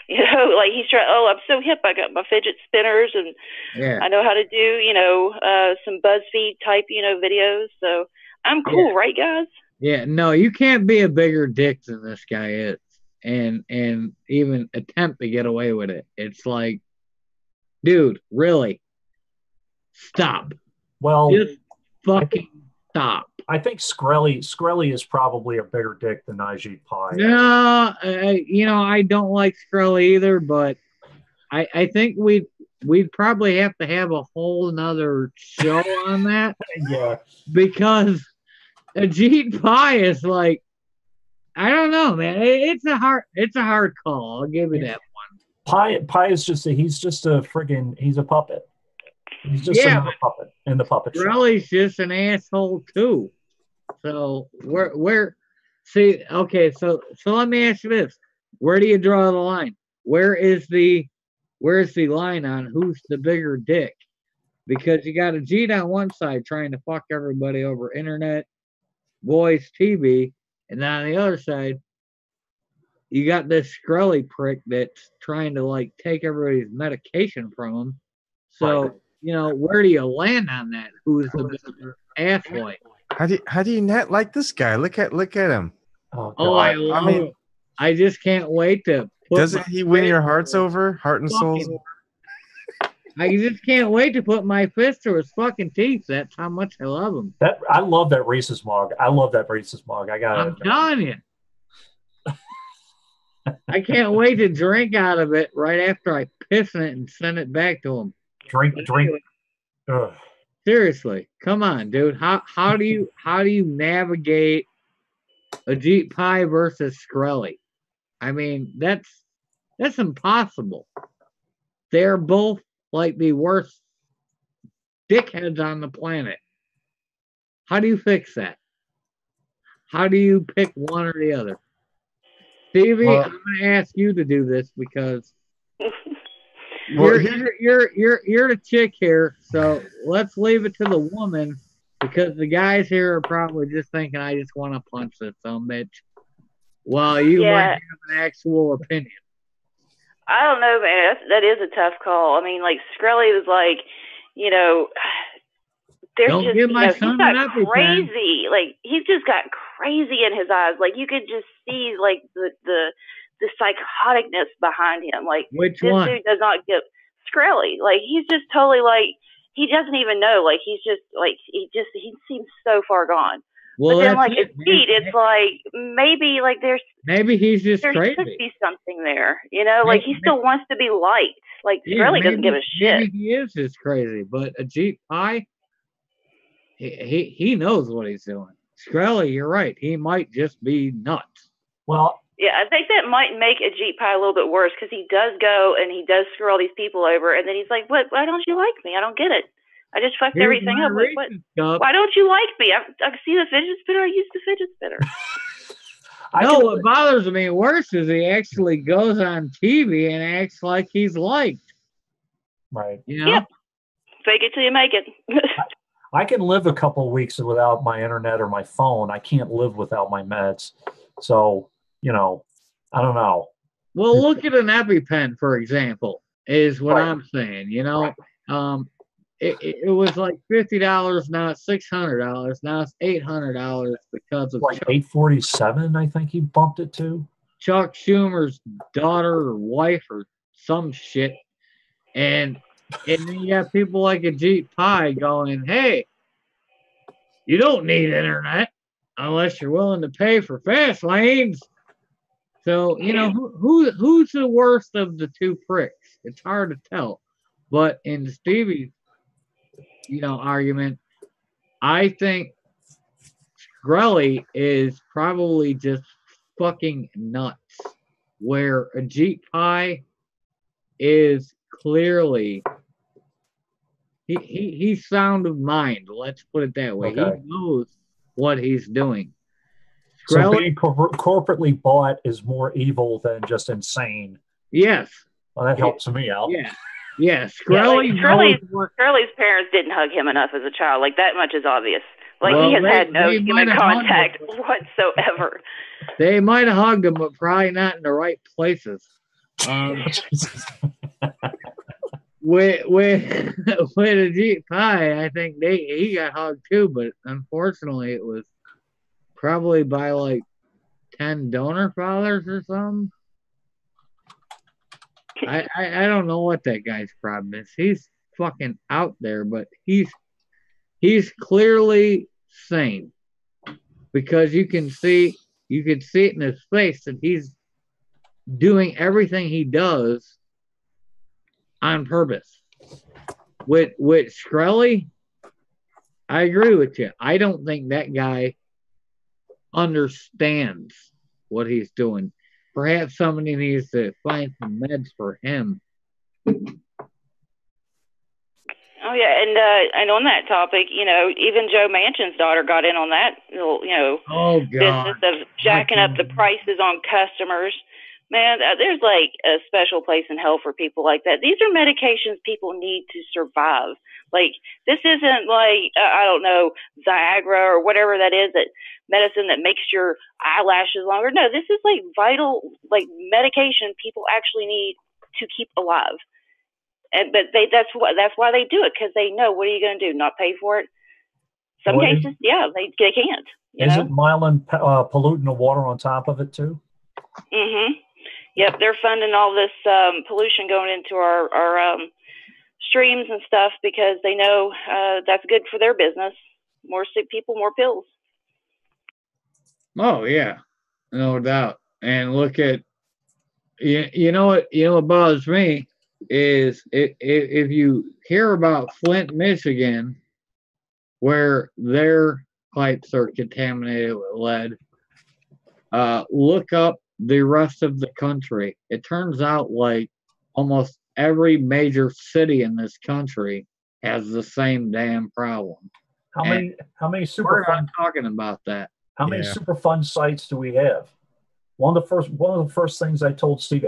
You know, like he's trying. Oh, I'm so hip. I got my fidget spinners, and I know how to do, some BuzzFeed type, videos. So I'm cool, right, guys? Yeah, no, you can't be a bigger dick than this guy is, and even attempt to get away with it. It's like, dude, really, stop. Well, just fucking stop. I think Skrelly is probably a bigger dick than Najee Pie. No, I don't like Skrelly either, but I think we'd probably have to have a whole nother show on that. Yeah, because Ajit Pie is like, I don't know, man. It's a hard call. I'll give you that one. Pie is he's a puppet. He's just another puppet in the puppet show. Skrelly's just an asshole too. So see, okay, so let me ask you this. Where do you draw the line? Where's the line on who's the bigger dick? Because you got Ajit on one side trying to fuck everybody over internet, voice, TV, and then on the other side, you got this Skrelly prick that's trying to like take everybody's medication from them. So, where do you land on that? Who's the bigger asshole? How do you not like this guy? Look at him. Oh, I mean, I just can't wait to. Doesn't he win your hearts over, heart and souls? I just can't wait to put my fist through his fucking teeth. That's how much I love him. I love that Reese's mug. I'm telling you. I can't wait to drink out of it right after I piss in it and send it back to him. Drink. Ugh. Seriously, come on, dude. How do you navigate Ajit Pie versus Skrelly? I mean, that's impossible. They're both like the worst dickheads on the planet. How do you fix that? How do you pick one or the other? Stevie, I'm going to ask you to do this because you're the chick here, so let's leave it to the woman because the guys here are probably just thinking, I just want to punch this some bitch. Well, you might have an actual opinion. I don't know, man. That is a tough call. I mean, like Skrelly was like, there's don't just, give my son he's an got crazy. Like he's just got crazy in his eyes. Like you could just see like the psychoticness behind him. Like which this one? dude does not get Skrelly. Like he's just totally like he doesn't even know. Like he's just like he seems so far gone. Well, but then like Pete, it's like maybe he's just crazy. There should be something there, like he still wants to be liked. Like Skrelly doesn't give a shit. Maybe he is just crazy, but Ajit Pie, he knows what he's doing. Skrelly, you're right. He might just be nuts. Well, yeah, I think that might make Ajit Pie a little bit worse because he does go and he does screw all these people over, and then he's like, "What? Why don't you like me? I don't get it. I just fucked everything up. What? Why don't you like me? I see the fidget spinner. I use the fidget spinner." What bothers me worse is he actually goes on TV and acts like he's liked. Right. You know? Yep. Fake it till you make it. I can live a couple of weeks without my internet or my phone. I can't live without my meds. So, I don't know. Well, look at an EpiPen, for example, is what Right. I'm saying. It was like $50, now it's $600, now it's $800 because of Like $847, I think he bumped it to. Chuck Schumer's daughter or wife or some shit. And then you got people like Ajit Pai going, hey, you don't need internet unless you're willing to pay for fast lanes. So, who's the worst of the two pricks? It's hard to tell. But in Stevie's, argument, I think Skrelly is probably just fucking nuts. Where Ajit Pai is clearly he's sound of mind. Let's put it that way. Okay. He knows what he's doing. So being corporately bought is more evil than just insane. Yes. Well, that helps me out. Yeah. Skrelly's parents didn't hug him enough as a child. Like, that much is obvious. Like, he has had no human contact whatsoever. They might have hugged him, but probably not in the right places. With Ajit Pai, I think he got hugged too, but unfortunately it was probably by like 10 donor fathers or something. I don't know what that guy's problem is. He's fucking out there, but he's clearly sane because you can see it in his face that he's doing everything he does on purpose. With Skrelly, I agree with you. I don't think that guy understands what he's doing. Perhaps somebody needs to find some meds for him. Oh yeah, and on that topic, even Joe Manchin's daughter got in on that, business of jacking up the prices on customers. Man, there's like a special place in hell for people like that. These are medications people need to survive. Like, this isn't like, I don't know, Viagra or whatever that is, that medicine that makes your eyelashes longer. No, this is like vital, like medication people actually need to keep alive. But that's why they do it, because they know, what are you going to do? Not pay for it? Some cases, they can't. Isn't myelin polluting the water on top of it too? Mm-hmm. Yep, they're funding all this pollution going into our streams and stuff because they know that's good for their business. More sick people, more pills. Oh yeah, no doubt. And look at what bothers me is if you hear about Flint, Michigan, where their pipes are contaminated with lead, look up the rest of the country. It turns out like almost every major city in this country has the same damn problem. How many Superfund talking about that? How many Superfund sites do we have? One of the first things I told Steve,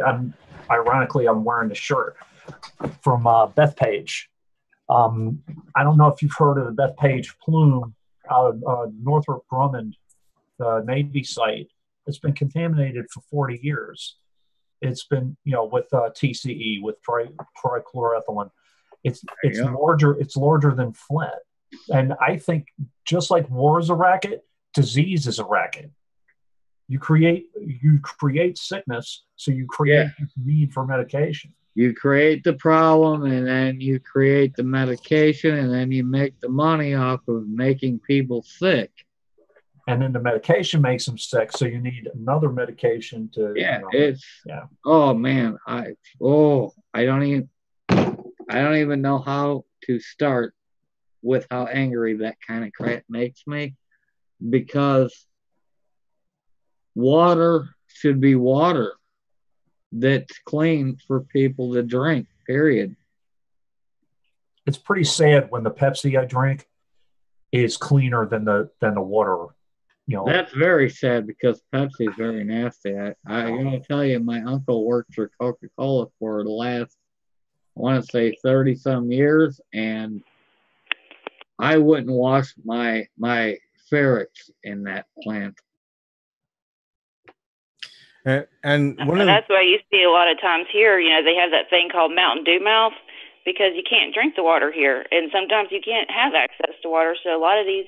ironically, I'm wearing the shirt from Bethpage. I don't know if you've heard of the Bethpage plume out of Northrop Grumman, the Navy site. It's been contaminated for 40 years. It's been, with TCE, with trichloroethylene. It's larger. It's larger than Flint. And I think just like war is a racket, disease is a racket. You create sickness, so you create need for medication. You create the problem, and then you create the medication, and then you make the money off of making people sick. And then the medication makes them sick, so you need another medication to. Oh man, I don't even know how to start with how angry that kind of crap makes me, because water should be water that's clean for people to drink, period. It's pretty sad when the Pepsi I drink is cleaner than the water That's very sad because Pepsi is very nasty. I gotta tell you, my uncle worked for Coca-Cola for the last, I want to say 30 some years, and I wouldn't wash my ferrets in that plant. And that's why you see a lot of times here, they have that thing called Mountain Dew mouth because you can't drink the water here. And sometimes you can't have access to water. So a lot of these,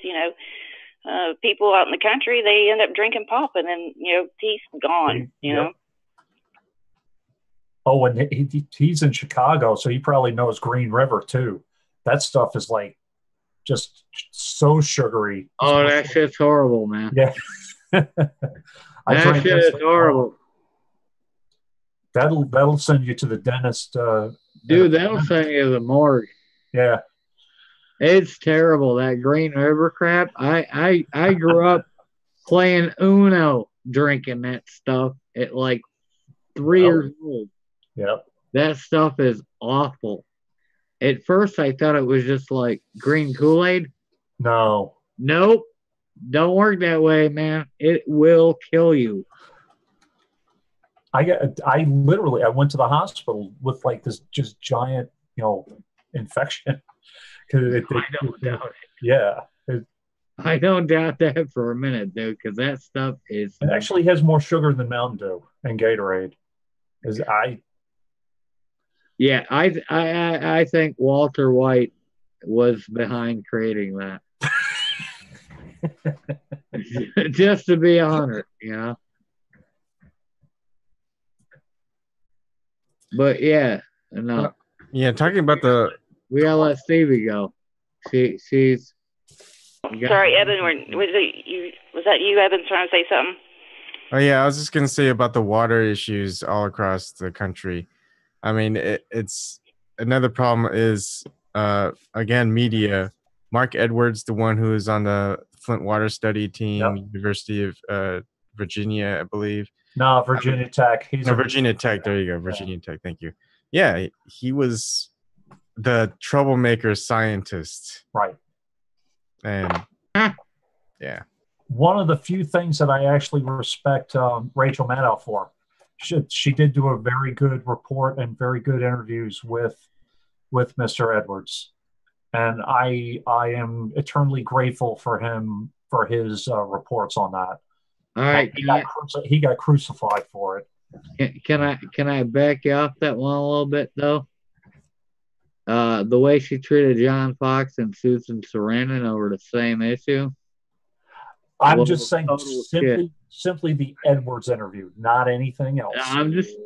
people out in the country, they end up drinking pop and then, teeth gone, know. Oh, and he's in Chicago, so he probably knows Green River too. That stuff is like just so sugary. Oh, that shit's horrible, man. Yeah. That shit is horrible. That'll send you to the dentist. Dude, that'll send you to the morgue. Yeah. It's terrible, that Green River crap. I grew up playing Uno, drinking that stuff at like 3 years old. Yep. That stuff is awful. At first, I thought it was just like green Kool-Aid. No. Nope. Don't work that way, man. It will kill you. I went to the hospital with like this just giant, infection. I don't doubt it. Yeah. I don't doubt that for a minute, dude, because that stuff is. It actually has more sugar than Mountain Dew and Gatorade. Yeah, I think Walter White was behind creating that. Just to be honest, But yeah, no. Yeah, talking about we gotta let Stevie go. She's. Sorry, Ebon. Was that you, Ebon, trying to say something? Oh yeah, I was just gonna say about the water issues all across the country. I mean, it's another problem is again media. Mark Edwards, the one who is on the Flint Water Study team, University of Virginia, I believe. No, Virginia Tech. Virginia Tech. There you go, Virginia Tech. Thank you. Yeah, he was the troublemaker scientist. Right. And yeah. One of the few things that I actually respect Rachel Maddow for. She did do a very good report and very good interviews with Mr. Edwards. And I am eternally grateful for him for his reports on that. All right, he got crucified for it. Can I back you off that one a little bit though? The way she treated John Fox and Susan Sarandon over the same issue. I'm just saying simply the Edwards interview, not anything else. I'm just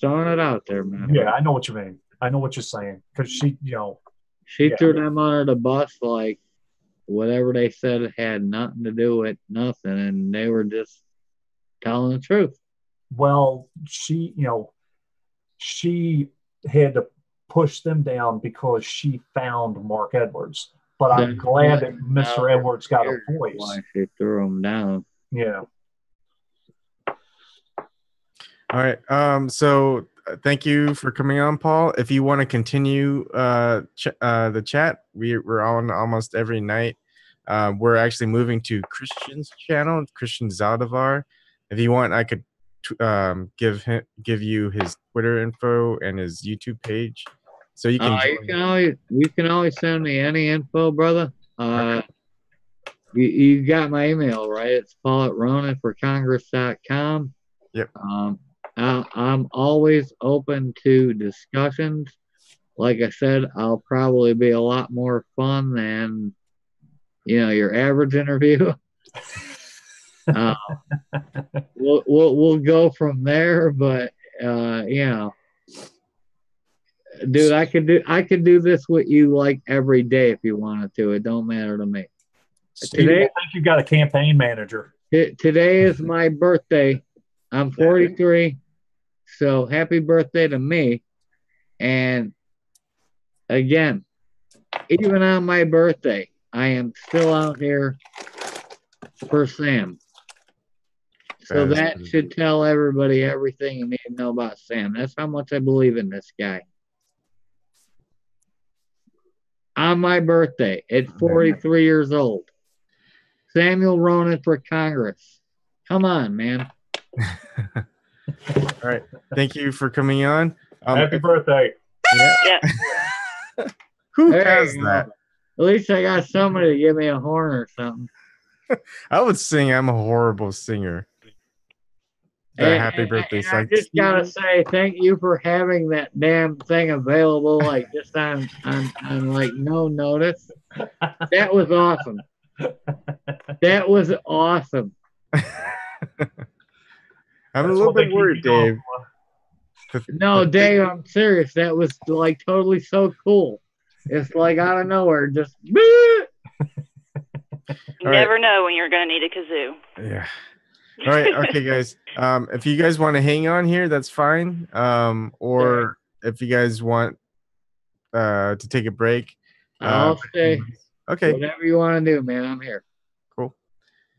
throwing it out there, man. Yeah, I know what you mean. I know what you're saying because she threw them under the bus like whatever they said had nothing to do with nothing, and they were just telling the truth. Well, she had to push them down because she found Mark Edwards. But I'm glad that Mr. Edwards got a voice. Why she threw him down. Yeah. All right. So thank you for coming on, Paul. If you want to continue the chat, we're on almost every night. We're actually moving to Christian's channel, Christian Zaldivar. If you want, I could give you his Twitter info and his YouTube page. So you can you can always send me any info, brother. You got my email, right? It's paul@ronanforcongress.com. Yep. I'm always open to discussions. Like I said, I'll probably be a lot more fun than your average interview. We'll go from there, but dude, I could do this with you like every day if you wanted to. It don't matter to me. Steve, I think you've got a campaign manager. Today is my birthday. I'm 43, so happy birthday to me. And again, even on my birthday, I am still out here for Sam. So that should tell everybody everything you need to know about Sam. That's how much I believe in this guy. On my birthday at 43 years old. Samuel Ronan for Congress. Come on, man. All right. Thank you for coming on. Happy birthday. Yeah. Yeah. Who There has you go. that? At least I got somebody to give me a horn or something. I would sing. I'm a horrible singer. The happy birthday I song. just gotta say thank you for having that damn thing available, like just on like no notice. That was awesome. That was awesome. I'm a That's little what they bit keep worried, you going Dave. for. No, Dave, I'm serious. That was like totally so cool. It's like out of nowhere, just You All right. never know when you're going to need a kazoo. Yeah. All right. Okay, guys. If you guys want to hang on here, that's fine. Or if you guys want to take a break. I'll stay. Okay. Whatever you want to do, man. I'm here. Cool.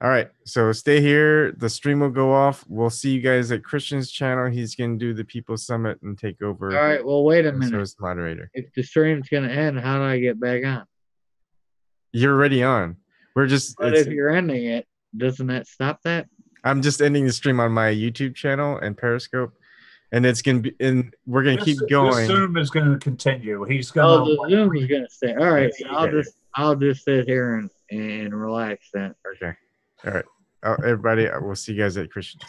All right. So stay here. The stream will go off. We'll see you guys at Christian's channel. He's going to do the People Summit and take over. All right. Well, wait a So minute. is the moderator. If the stream's gonna end, how do I get back on? You're already on. We're just. But if you're ending it, doesn't that stop that? I'm just ending the stream on my YouTube channel and Periscope, and it's gonna be. And we're gonna keep going. This Zoom is going to continue. He's going Oh, the Zoom is gonna stay. All right. So Yeah. I'll just sit here and relax then. Okay. All right. Everybody, we'll see you guys at Christian's.